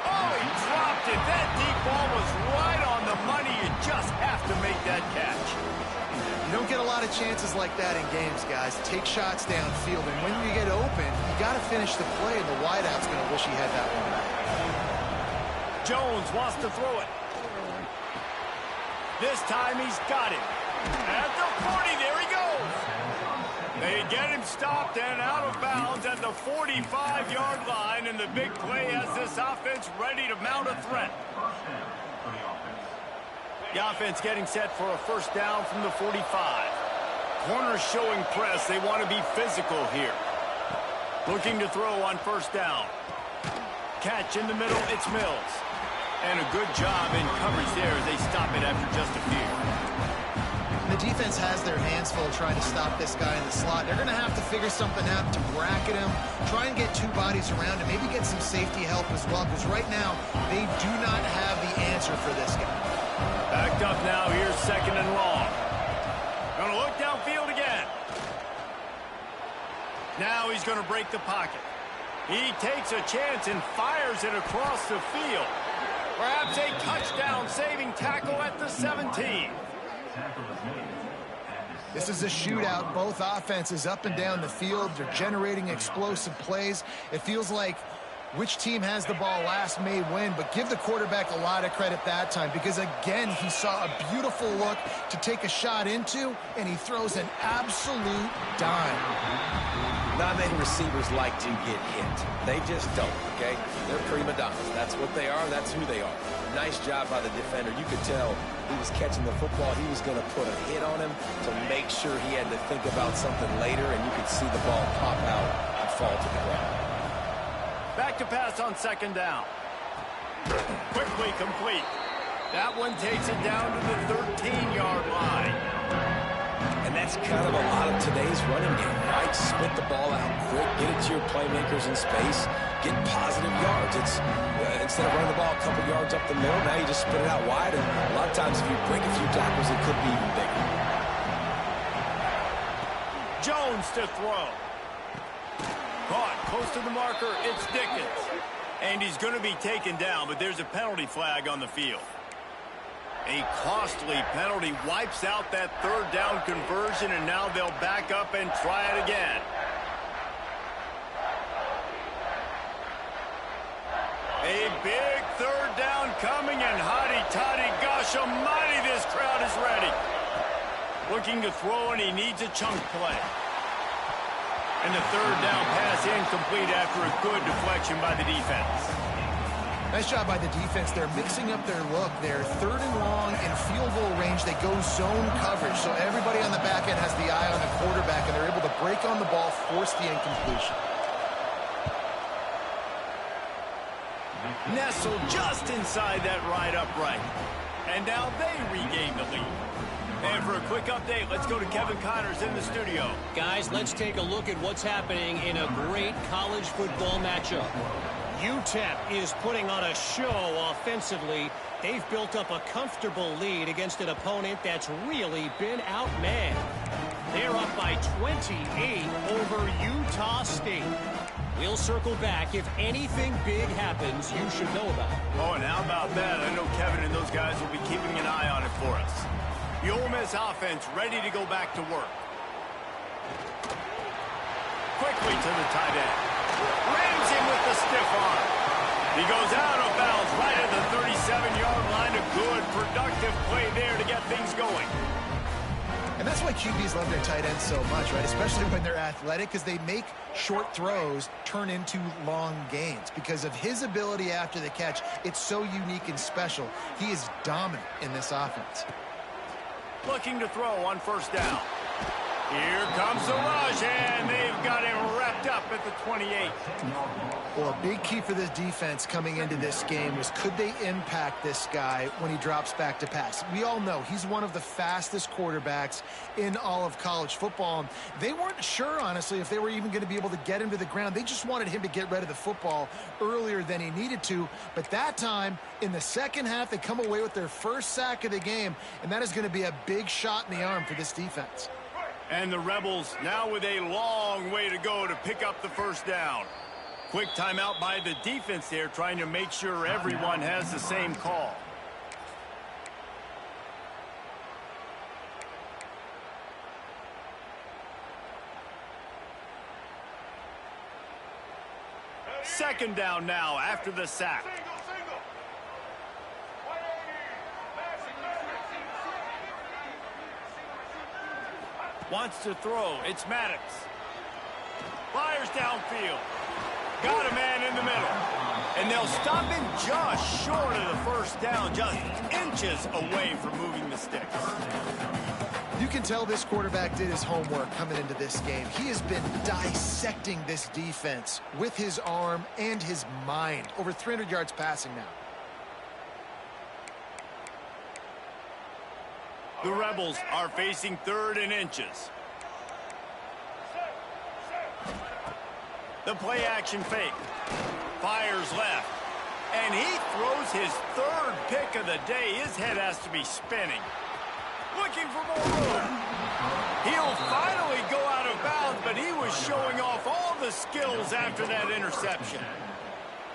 Oh, he dropped it. That deep ball was right on the money. You just have to make that catch. You don't get a lot of chances like that in games, guys. Take shots downfield, and when you get open, you got to finish the play, and the wideout's going to wish he had that one back. Jones wants to throw it. This time he's got it. At the 40, there he goes. They get him stopped and out of bounds at the 45-yard line, and the big play has this offense ready to mount a threat. The offense getting set for a first down from the 45. Corners showing press. They want to be physical here. Looking to throw on first down. Catch in the middle, it's Mills. And a good job in coverage there as they stop it after just a few. The defense has their hands full trying to stop this guy in the slot. They're going to have to figure something out to bracket him, try and get two bodies around him, maybe get some safety help as well, because right now they do not have the answer for this guy. Backed up now, here's second and long. Gonna look downfield again. Now he's gonna break the pocket. He takes a chance and fires it across the field. Perhaps a touchdown-saving tackle at the 17. This is a shootout. Both offenses up and down the field. They're generating explosive plays. It feels like which team has the ball last may win, but give the quarterback a lot of credit that time, because again, he saw a beautiful look to take a shot into, and he throws an absolute dime. Not many receivers like to get hit. They just don't, okay? They're prima donnas. That's what they are. That's who they are. Nice job by the defender. You could tell he was catching the football. He was going to put a hit on him to make sure he had to think about something later, and you could see the ball pop out and fall to the ground. Back to pass on second down. Quickly complete. That one takes it down to the 13-yard line. And that's kind of a lot of today's running game, right? Spit the ball out quick, get it to your playmakers in space, get positive yards. It's instead of running the ball a couple yards up the middle, now you just spit it out wide, and a lot of times if you break a few tackles, it could be even bigger. Jones to throw. Caught close to the marker, it's Dickens. And he's going to be taken down, but there's a penalty flag on the field. A costly penalty wipes out that third down conversion, and now they'll back up and try it again. A big third down coming, and hotty-toddy, gosh almighty, this crowd is ready. Looking to throw, and he needs a chunk play. And the third down pass incomplete after a good deflection by the defense. Nice job by the defense. They're mixing up their look. They're third and long in field goal range. They go zone coverage, so everybody on the back end has the eye on the quarterback, and they're able to break on the ball, force the incompletion. Nestled just inside that right upright. And now they regain the lead. And for a quick update, let's go to Kevin Connors in the studio. Guys, let's take a look at what's happening in a great college football matchup. UTEP is putting on a show offensively. They've built up a comfortable lead against an opponent that's really been outmanned. They're up by 28 over Utah State. We'll circle back. If anything big happens, you should know about it. Oh, and how about that? I know Kevin and those guys will be keeping an eye on it for us. The Ole Miss offense ready to go back to work. Quickly to the tight end. Rams him with the stiff arm. He goes out of bounds right at the 37-yard line. A good, productive play there to get things going. And that's why QBs love their tight ends so much, right? Especially when they're athletic, because they make short throws turn into long gains. Because of his ability after the catch, it's so unique and special. He is dominant in this offense. Looking to throw on first down. Here comes the rush, and they've got him wrapped up at the 28. Well, a big key for this defense coming into this game was could they impact this guy when he drops back to pass. We all know he's one of the fastest quarterbacks in all of college football. They weren't sure, honestly, if they were even going to be able to get him to the ground. They just wanted him to get rid of the football earlier than he needed to. But that time, in the second half, they come away with their first sack of the game, and that is going to be a big shot in the arm for this defense. And the Rebels now with a long way to go to pick up the first down. Quick timeout by the defense there, trying to make sure everyone has the same call. Second down now after the sack. Wants to throw. It's Maddox. Fires downfield. Got a man in the middle. And they'll stop him just short of the first down, just inches away from moving the sticks. You can tell this quarterback did his homework coming into this game. He has been dissecting this defense with his arm and his mind. Over 300 yards passing now. The Rebels are facing 3rd and inches. The play action fake. Fires left. And he throws his 3rd pick of the day. His head has to be spinning. Looking for more room. He'll finally go out of bounds, but he was showing off all the skills after that interception.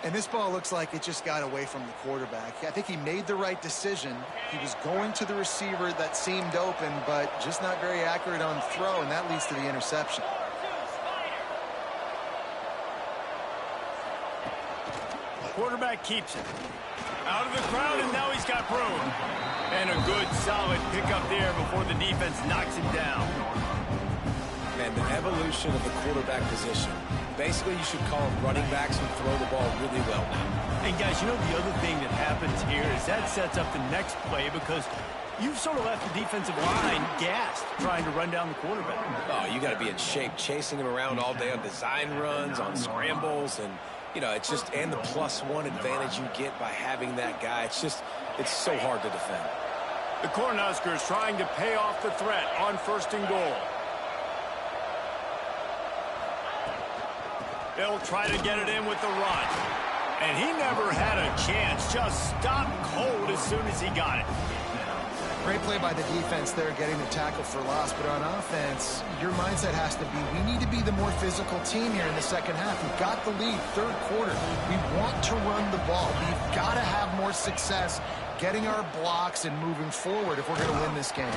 And this ball looks like it just got away from the quarterback. I think he made the right decision. He was going to the receiver that seemed open, but just not very accurate on throw, and that leads to the interception. Quarterback keeps it. Out of the crowd, and now he's got room. And a good, solid pickup there before the defense knocks him down. Man, the evolution of the quarterback position. Basically, you should call them running backs who throw the ball really well now. And, guys, you know the other thing that happens here is that sets up the next play because you've sort of left the defensive line gassed trying to run down the quarterback. Oh, you got to be in shape chasing him around all day on design runs, on scrambles, and you know, it's just, and the +1 advantage you get by having that guy. It's so hard to defend. The Cornhuskers trying to pay off the threat on 1st and goal. They'll try to get it in with the run. And he never had a chance. Just stopped cold as soon as he got it. Great play by the defense there, getting the tackle for loss. But on offense, your mindset has to be, we need to be the more physical team here in the second half. We've got the lead, 3rd quarter. We want to run the ball. We've got to have more success getting our blocks and moving forward if we're going to win this game.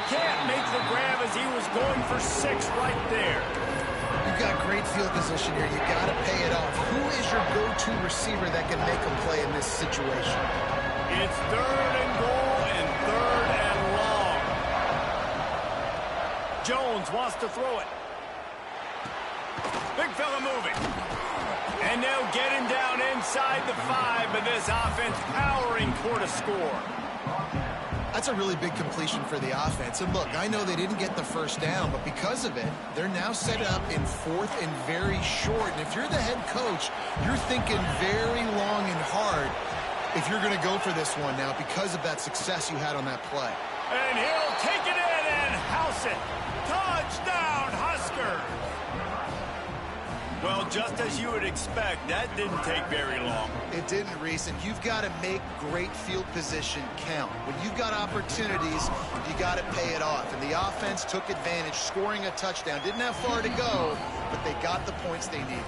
Can't make the grab as he was going for 6 right there. You've got great field position here. You got to pay it off. Who is your go-to receiver that can make a play in this situation? It's 3rd and goal and 3rd and long. Jones wants to throw it. Big fella moving. And they'll get him down inside the 5, but this offense powering toward a score. That's a really big completion for the offense. And look, I know they didn't get the first down, but because of it, they're now set up in 4th and very short. And if you're the head coach, you're thinking very long and hard if you're going to go for this one now because of that success you had on that play. And he'll take it in and house it. Touchdown, Huskers! Well, just as you would expect, that didn't take very long. It didn't, Reese, and you've got to make great field position count. When you've got opportunities, you got to pay it off. And the offense took advantage, scoring a touchdown. Didn't have far to go, but they got the points they needed.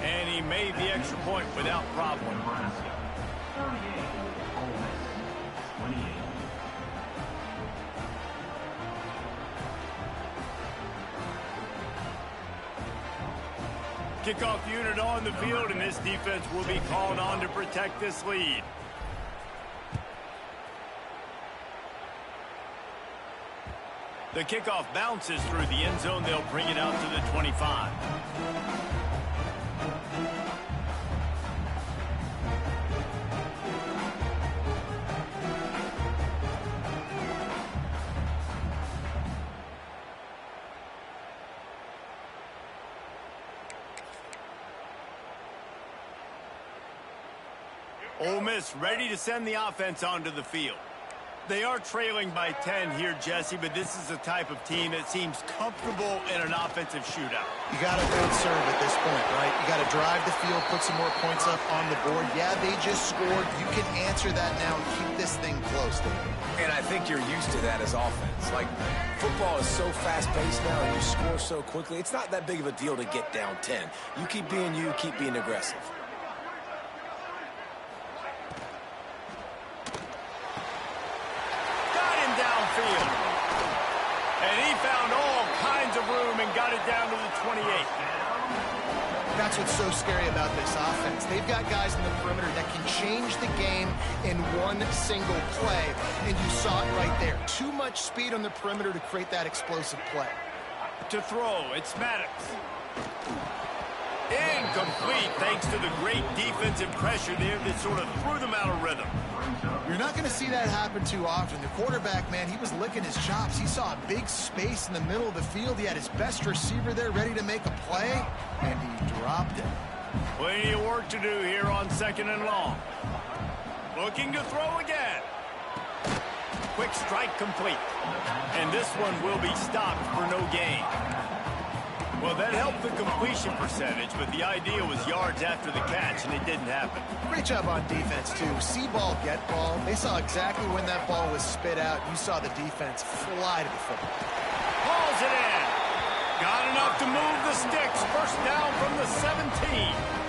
And he made the extra point without problem. Kickoff unit on the field, and this defense will be called on to protect this lead. The kickoff bounces through the end zone. They'll bring it out to the 25. Ole Miss ready to send the offense onto the field. They are trailing by 10 here, Jesse, but this is the type of team that seems comfortable in an offensive shootout. You got to serve at this point, right? You got to drive the field, put some more points up on the board. Yeah, they just scored. You can answer that now and keep this thing close, David. And I think you're used to that as offense. Like, football is so fast-paced now and you score so quickly. It's not that big of a deal to get down 10. You keep being you, keep being aggressive. Downfield. And he found all kinds of room and got it down to the 28. That's what's so scary about this offense. They've got guys in the perimeter that can change the game in one single play, and you saw it right there. Too much speed on the perimeter to create that explosive play. To throw, it's Maddox. Incomplete thanks to the great defensive pressure there that sort of threw them out of rhythm. You're not going to see that happen too often. The quarterback, man, he was licking his chops. He saw a big space in the middle of the field. He had his best receiver there ready to make a play, and he dropped it. Plenty of work to do here on 2nd and long. Looking to throw again. Quick strike complete. And this one will be stopped for no gain. Well, that helped the completion percentage, but the idea was yards after the catch, and it didn't happen. Great job on defense, too. See ball, get ball. They saw exactly when that ball was spit out. You saw the defense fly to the football. Hauls it in. Got enough to move the sticks. First down from the 17.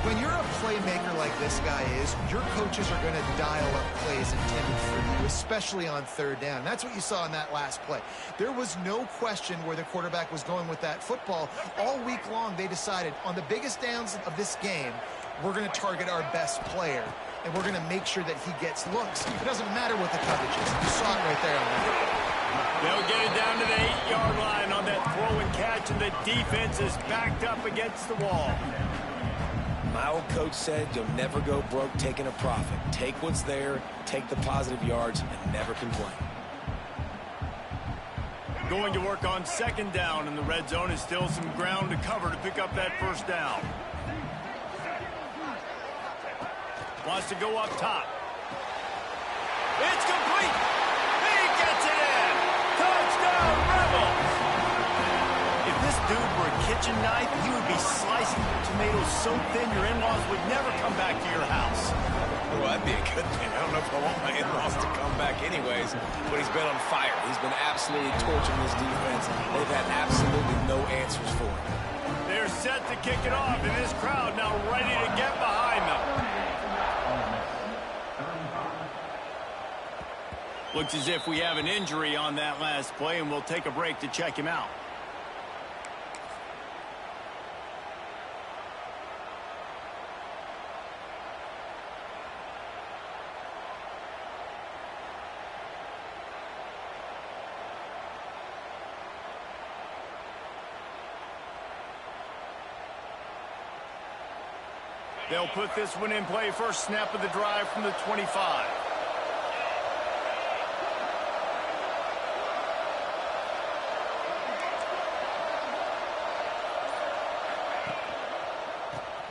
When you're a playmaker like this guy is, your coaches are going to dial up plays intended for you, especially on 3rd down. That's what you saw in that last play. There was no question where the quarterback was going with that football. All week long, they decided on the biggest downs of this game, we're going to target our best player, and we're going to make sure that he gets looks. It doesn't matter what the coverage is. You saw it right there on that. They'll get it down to the 8-yard line on that throw and catch, and the defense is backed up against the wall. My old coach said you'll never go broke taking a profit. Take what's there, take the positive yards, and never complain. Going to work on 2nd down, and the red zone is still some ground to cover to pick up that first down. Wants to go up top. It's complete. He gets it in. Touchdown, Rebels. If this dude were a kitchen knife, he would be slicing tomatoes so thin your in-laws would never come back to your house. Well, that'd be a good thing. I don't know if I want my in-laws to come back anyways, but he's been on fire. He's been absolutely torching this defense. They've had absolutely no answers for him. They're set to kick it off, and this crowd now ready to get behind them. Looks as if we have an injury on that last play, and we'll take a break to check him out. They'll put this one in play. First snap of the drive from the 25.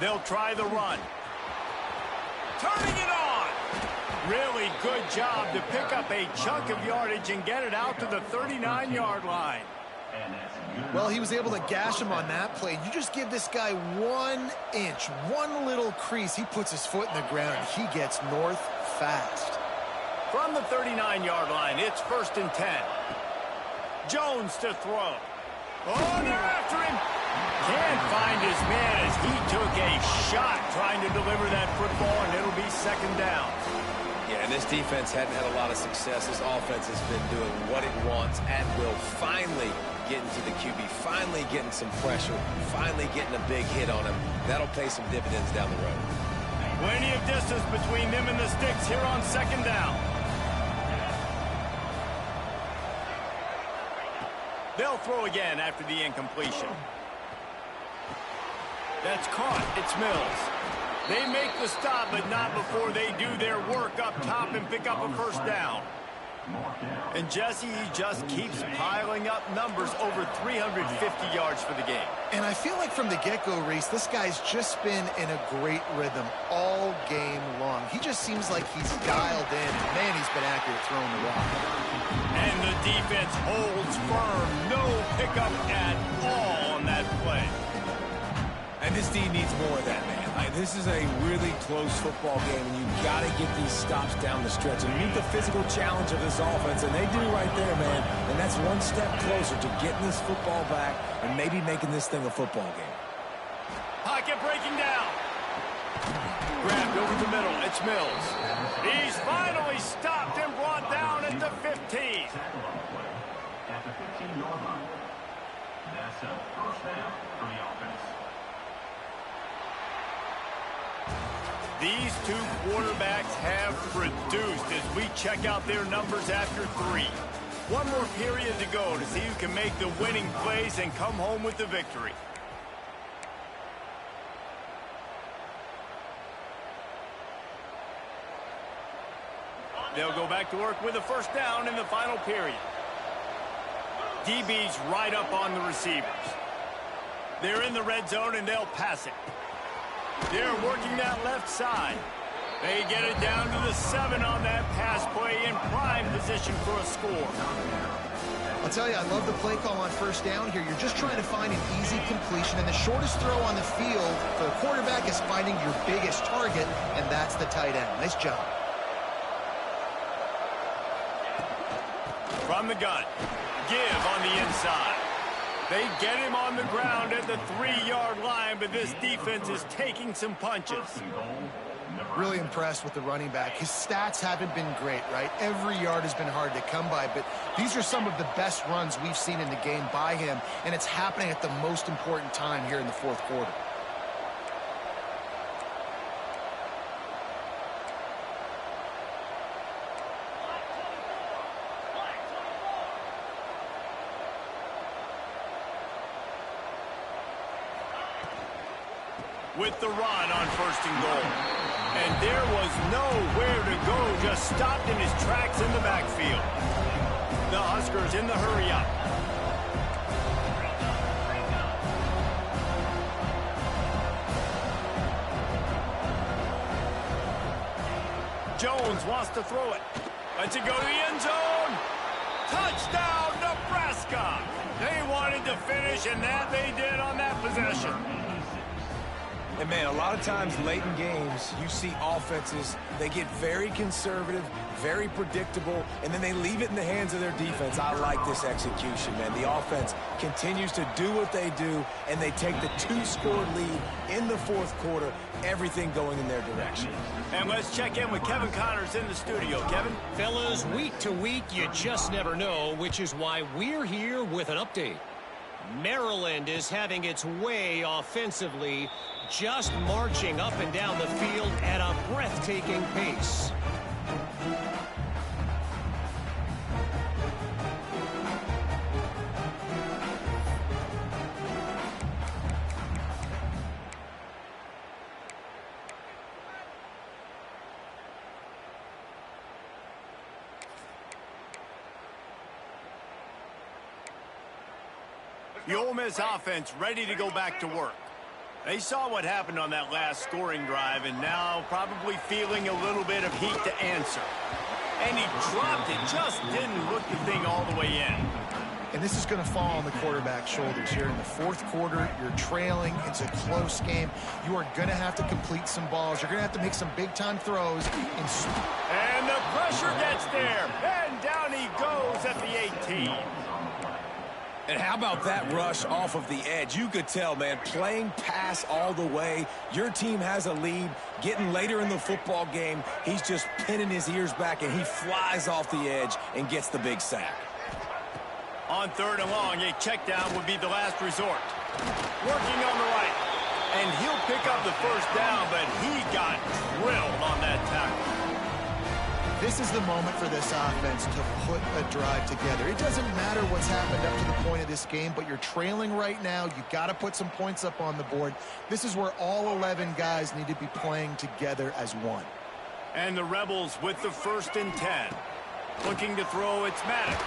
They'll try the run. Turning it on. Really good job to pick up a chunk of yardage and get it out to the 39-yard line. Well, he was able to gash him on that play. You just give this guy 1 inch, one little crease. He puts his foot in the ground. He gets north fast. From the 39-yard line, it's 1st and 10. Jones to throw. Oh, they're after him. Can't find his man as he took a shot trying to deliver that football, and it'll be 2nd down. Yeah, and this defense hadn't had a lot of success. This offense has been doing what it wants at will. Finally getting to the QB, finally getting some pressure, finally getting a big hit on him. That'll pay some dividends down the road. Plenty of distance between them and the sticks here on 2nd down. They'll throw again after the incompletion. That's caught. It's Mills. They make the stop, but not before they do their work up top and pick up a 1st down. And Jesse, he just keeps piling up numbers over 350 yards for the game. And I feel like from the get-go, Reese, this guy's just been in a great rhythm all game long. He just seems like he's dialed in. Man, he's been accurate throwing the rock. And the defense holds firm. No pickup at all on that play. And this team needs more of that, man. This is a really close football game, and you've got to get these stops down the stretch and meet the physical challenge of this offense, and they do right there, man. And that's one step closer to getting this football back and maybe making this thing a football game. Pocket breaking down. Grabbed over the middle. It's Mills. He's finally stopped and brought down at the 15. At the 15-yard line. That's a first down for the offense. These two quarterbacks have produced as we check out their numbers after 3. One more period to go to see who can make the winning plays and come home with the victory. They'll go back to work with a first down in the final period. DB's right up on the receivers. They're in the red zone and they'll pass it. They're working that left side. They get it down to the 7 on that pass play in prime position for a score. I'll tell you, I love the play call on first down here. You're just trying to find an easy completion, and the shortest throw on the field for the quarterback is finding your biggest target, and that's the tight end. Nice job. From the gun, give on the inside. They get him on the ground at the 3-yard line, but this defense is taking some punches. Really impressed with the running back. His stats haven't been great, right? Every yard has been hard to come by, but these are some of the best runs we've seen in the game by him, and it's happening at the most important time here in the fourth quarter. With the run on first and goal. And there was nowhere to go, just stopped in his tracks in the backfield. The Huskers in the hurry up. Jones wants to throw it. Lets it go to the end zone. Touchdown, Nebraska. They wanted to finish, and that they did on that possession. And, man, a lot of times late in games, you see offenses, they get very conservative, very predictable, and then they leave it in the hands of their defense. I like this execution, man. The offense continues to do what they do, and they take the 2-score lead in the fourth quarter, everything going in their direction. And let's check in with Kevin Connors in the studio. Kevin? Fellas, week to week, you just never know, which is why we're here with an update. Maryland is having its way offensively, just marching up and down the field at a breathtaking pace. The Ole Miss offense ready to go back to work. They saw what happened on that last scoring drive and now probably feeling a little bit of heat to answer. And he dropped it, just didn't look the thing all the way in. And this is going to fall on the quarterback's shoulders here in the fourth quarter. You're trailing. It's a close game. You are going to have to complete some balls. You're going to have to make some big-time throws. And the pressure gets there. And down he goes at the 18. And how about that rush off of the edge? You could tell, man, playing pass all the way. Your team has a lead. Getting later in the football game, he's just pinning his ears back, and he flies off the edge and gets the big sack. On third and long, a check down would be the last resort. Working on the right. And he'll pick up the first down, but he got drilled on that tackle. This is the moment for this offense to put a drive together. It doesn't matter what's happened up to the point of this game, but you're trailing right now. You've got to put some points up on the board. This is where all 11 guys need to be playing together as one. And the Rebels with the 1st and 10. Looking to throw, it's Maddox.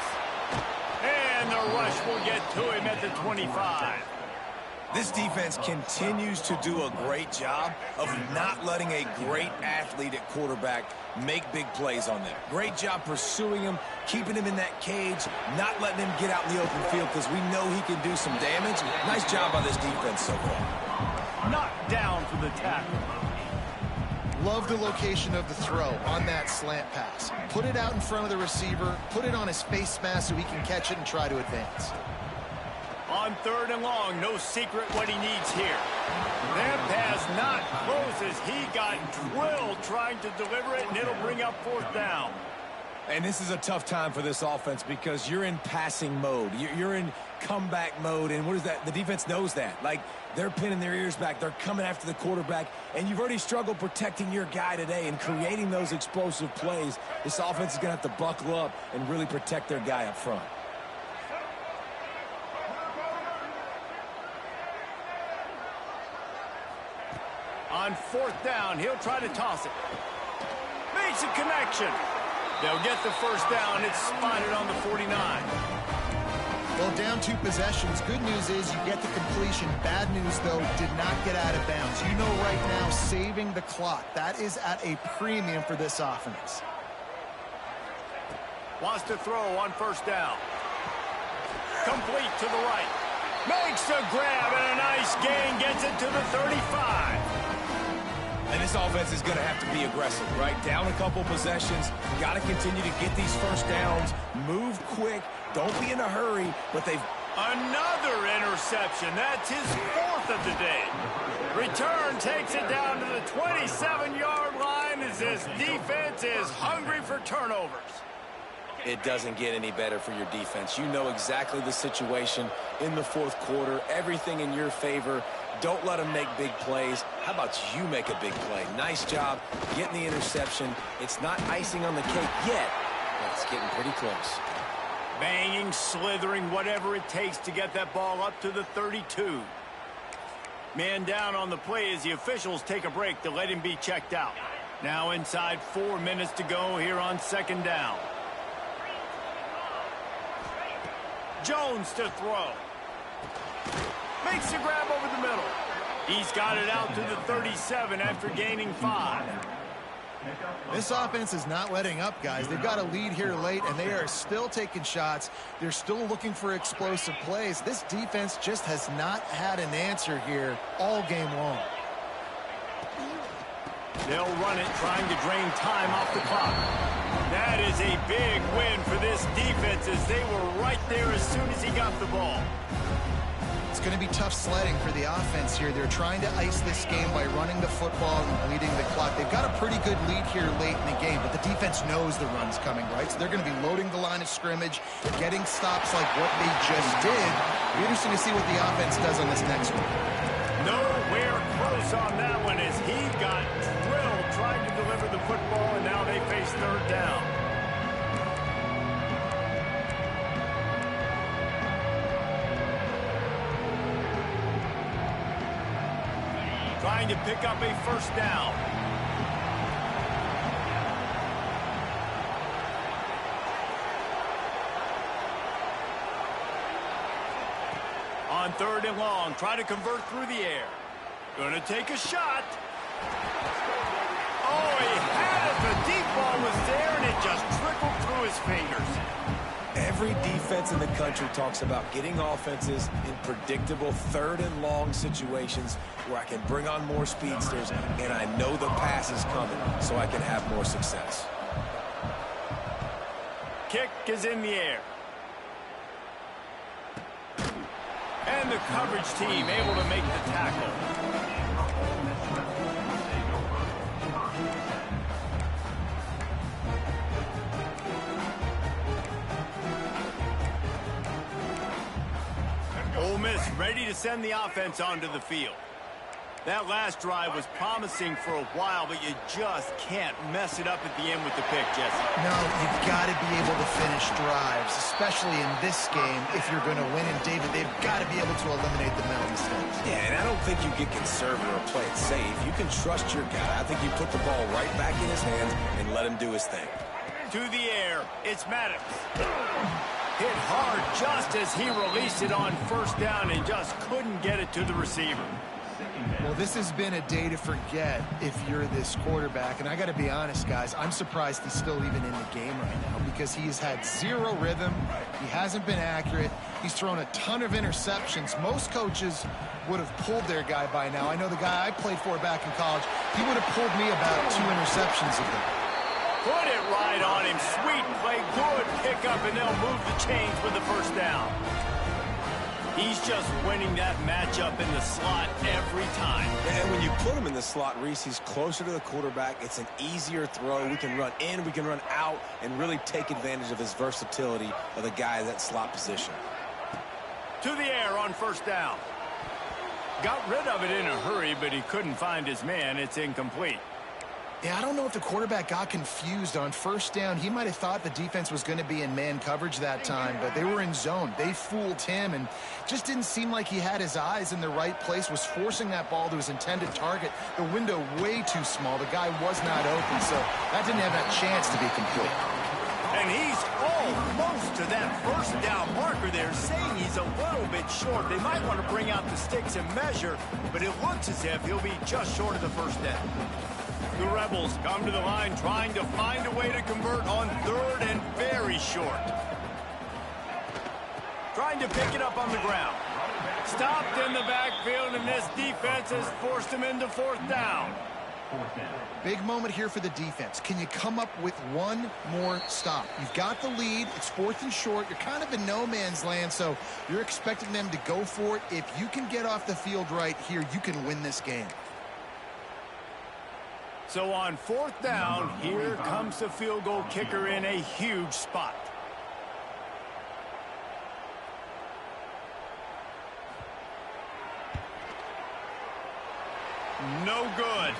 And the rush will get to him at the 25. This defense continues to do a great job of not letting a great athlete at quarterback make big plays on them. Great job pursuing him, keeping him in that cage, not letting him get out in the open field because we know he can do some damage. Nice job by this defense so far. Knocked down for the tackle. Love the location of the throw on that slant pass. Put it out in front of the receiver, put it on his face mask so he can catch it and try to advance. On 3rd and long, no secret what he needs here. That pass not close as he got drilled trying to deliver it, and it'll bring up 4th down. And this is a tough time for this offense because you're in passing mode. You're in comeback mode, and what is that? The defense knows that. Like, they're pinning their ears back. They're coming after the quarterback, and you've already struggled protecting your guy today and creating those explosive plays. This offense is going to have to buckle up and really protect their guy up front. On 4th down, he'll try to toss it. Makes a connection. They'll get the 1st down. It's spotted on the 49. Well, down 2 possessions. Good news is you get the completion. Bad news, though, did not get out of bounds. You know right now, saving the clock. That is at a premium for this offense. Wants to throw on 1st down. Complete to the right. Makes a grab and a nice gain. Gets it to the 35. And this offense is going to have to be aggressive, right? Down a couple possessions. Got to continue to get these 1st downs. Move quick. Don't be in a hurry. But they've... Another interception. That's his 4th of the day. Return takes it down to the 27-yard line as this defense is hungry for turnovers. It doesn't get any better for your defense. You know exactly the situation in the 4th quarter. Everything in your favor. Don't let them make big plays. How about you make a big play? Nice job getting the interception. It's not icing on the cake yet, but it's getting pretty close. Banging, slithering, whatever it takes to get that ball up to the 32. Man down on the play as the officials take a break to let him be checked out. Now inside 4 minutes to go here on 2nd down. Jones to throw. Makes the grab over the middle. He's got it out to the 37 after gaining 5. This offense is not letting up, guys. They've got a lead here late, and they are still taking shots. They're still looking for explosive plays. This defense just has not had an answer here all game long. They'll run it, trying to drain time off the clock. That is a big win for this defense as they were right there as soon as he got the ball. It's going to be tough sledding for the offense here. They're trying to ice this game by running the football and bleeding the clock. They've got a pretty good lead here late in the game, but the defense knows the run's coming, right? So they're going to be loading the line of scrimmage, getting stops like what they just did. It'll be interesting to see what the offense does on this next one. Nowhere close on that one as he got drilled trying to deliver the football, and now they face 3rd down. Trying to pick up a 1st down. On 3rd and long, try to convert through the air. Gonna take a shot. Oh, he had it. The deep ball was there, and it just trickled through his fingers. Every defense in the country talks about getting offenses in predictable 3rd and long situations where I can bring on more speedsters and I know the pass is coming so I can have more success. Kick is in the air. And the coverage team able to make the tackle. Ole Miss ready to send the offense onto the field. That last drive was promising for a while, but you just can't mess it up at the end with the pick, Jesse. No, you've got to be able to finish drives, especially in this game if you're going to win. And, David, they've got to be able to eliminate the mental mistakes. Yeah, and I don't think you get conservative or play it safe. You can trust your guy. I think you put the ball right back in his hands and let him do his thing. to the air. It's Maddox. Hit hard just as he released it on first down and just couldn't get it to the receiver. Well, this has been a day to forget if you're this quarterback. And I got to be honest, guys, I'm surprised he's still even in the game right now because he's had zero rhythm. He hasn't been accurate. He's thrown a ton of interceptions. Most coaches would have pulled their guy by now. I know the guy I played for back in college, he would have pulled me about 2 interceptions ago. Put it right on him. Sweet play, good pickup, and they'll move the chains with the first down. He's just winning that matchup in the slot every time. And when you put him in the slot, Reese, he's closer to the quarterback. It's an easier throw. We can run in, we can run out, and really take advantage of his versatility of the guy in that slot position. To the air on first down. Got rid of it in a hurry, but he couldn't find his man. It's incomplete. Yeah, I don't know if the quarterback got confused on first down. He might have thought the defense was going to be in man coverage that time, but they were in zone. They fooled him and just didn't seem like he had his eyes in the right place, was forcing that ball to his intended target. The window way too small. The guy was not open, so that didn't have that chance to be complete. And he's almost to that first down marker there, saying he's a little bit short. They might want to bring out the sticks and measure, but it looks as if he'll be just short of the first down. The Rebels come to the line trying to find a way to convert on third and very short. Trying to pick it up on the ground. Stopped in the backfield, and this defense has forced him into fourth down. Big moment here for the defense. Can you come up with one more stop? You've got the lead. It's fourth and short. You're kind of in no man's land, so you're expecting them to go for it. If you can get off the field right here, you can win this game. So on fourth down, here comes the field goal kicker in a huge spot. No good.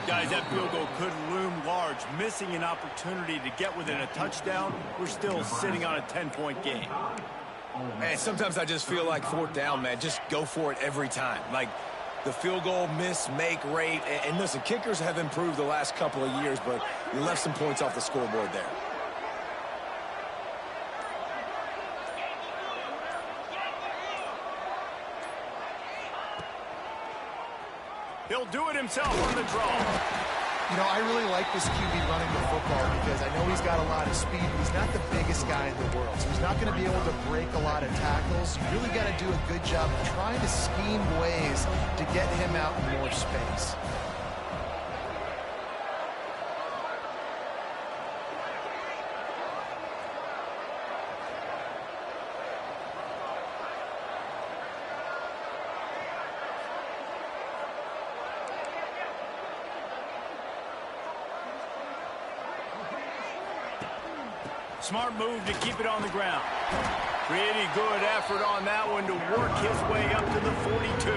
Guys, that field goal could loom large. Missing an opportunity to get within a touchdown. We're still sitting on a 10-point game. Man, sometimes I just feel like fourth down, man, just go for it every time. Like, the field goal miss, make rate. And listen, kickers have improved the last couple of years, but you left some points off the scoreboard there. He'll do it himself on the draw. You know, I really like this QB running the football because I know he's got a lot of speed, but he's not the biggest guy in the world. So he's not going to be able to break a lot of tackles. You really got to do a good job of trying to scheme ways to get him out in more space. Smart move to keep it on the ground. Pretty good effort on that one to work his way up to the 42.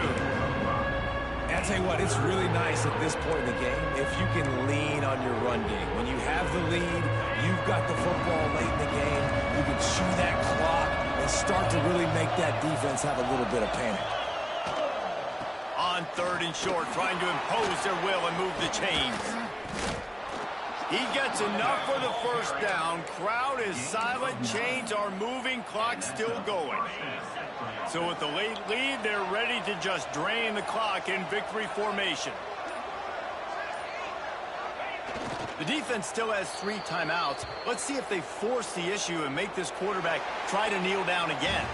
And I'll tell you what, it's really nice at this point in the game if you can lean on your run game. When you have the lead, you've got the football late in the game, you can chew that clock and start to really make that defense have a little bit of panic. On third and short, trying to impose their will and move the chains. He gets enough for the first down. Crowd is silent. Chains are moving. Clock still going. So with the late lead, they're ready to just drain the clock in victory formation. The defense still has 3 timeouts. Let's see if they force the issue and make this quarterback try to kneel down again.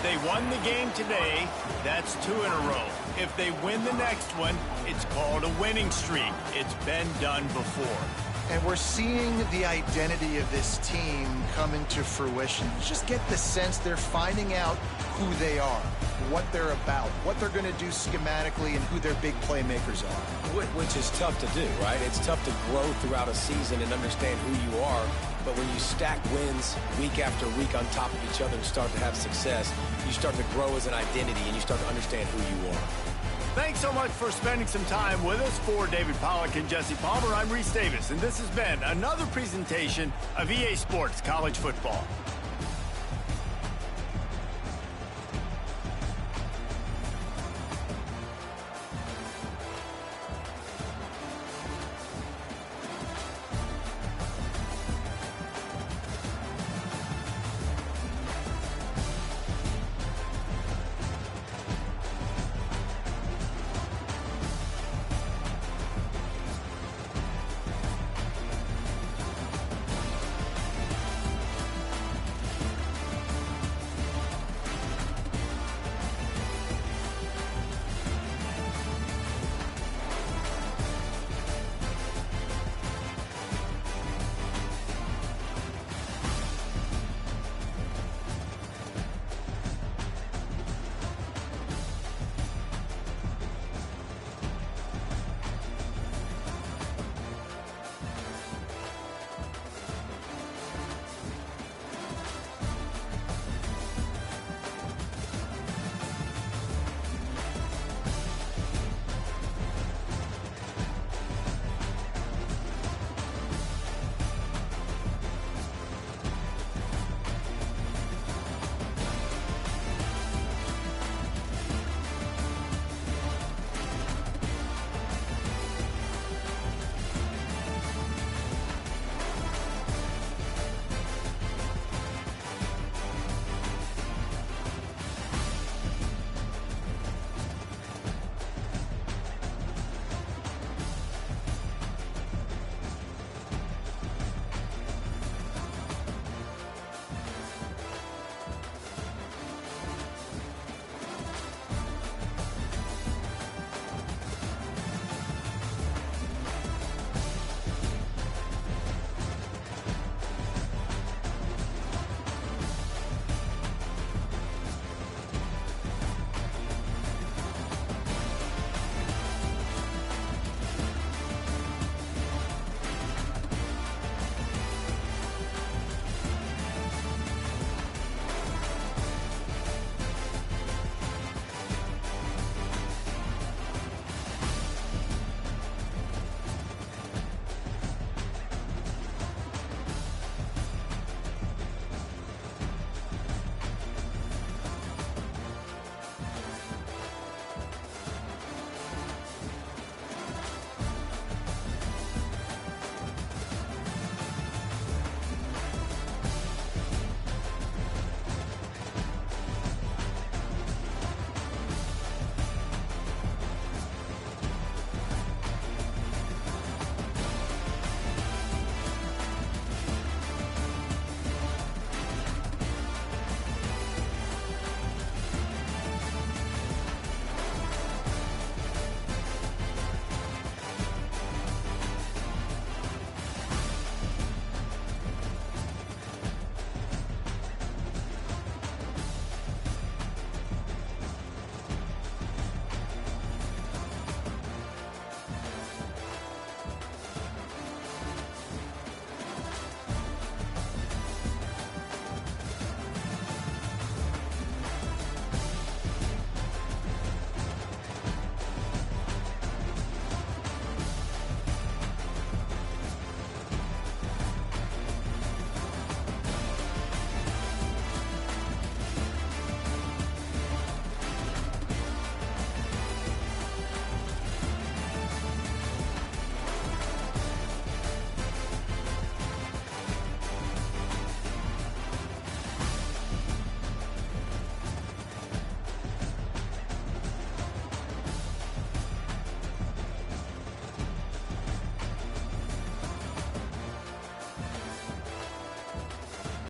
They won the game today. That's 2 in a row. If they win the next one, it's called a winning streak. It's been done before. And we're seeing the identity of this team come into fruition. You just get the sense they're finding out who they are, what they're about, what they're going to do schematically, and who their big playmakers are. Which is tough to do, right? It's tough to grow throughout a season and understand who you are. But when you stack wins week after week on top of each other and start to have success, you start to grow as an identity and you start to understand who you are. Thanks so much for spending some time with us. For David Pollack and Jesse Palmer, I'm Reese Davis, and this has been another presentation of EA Sports College Football.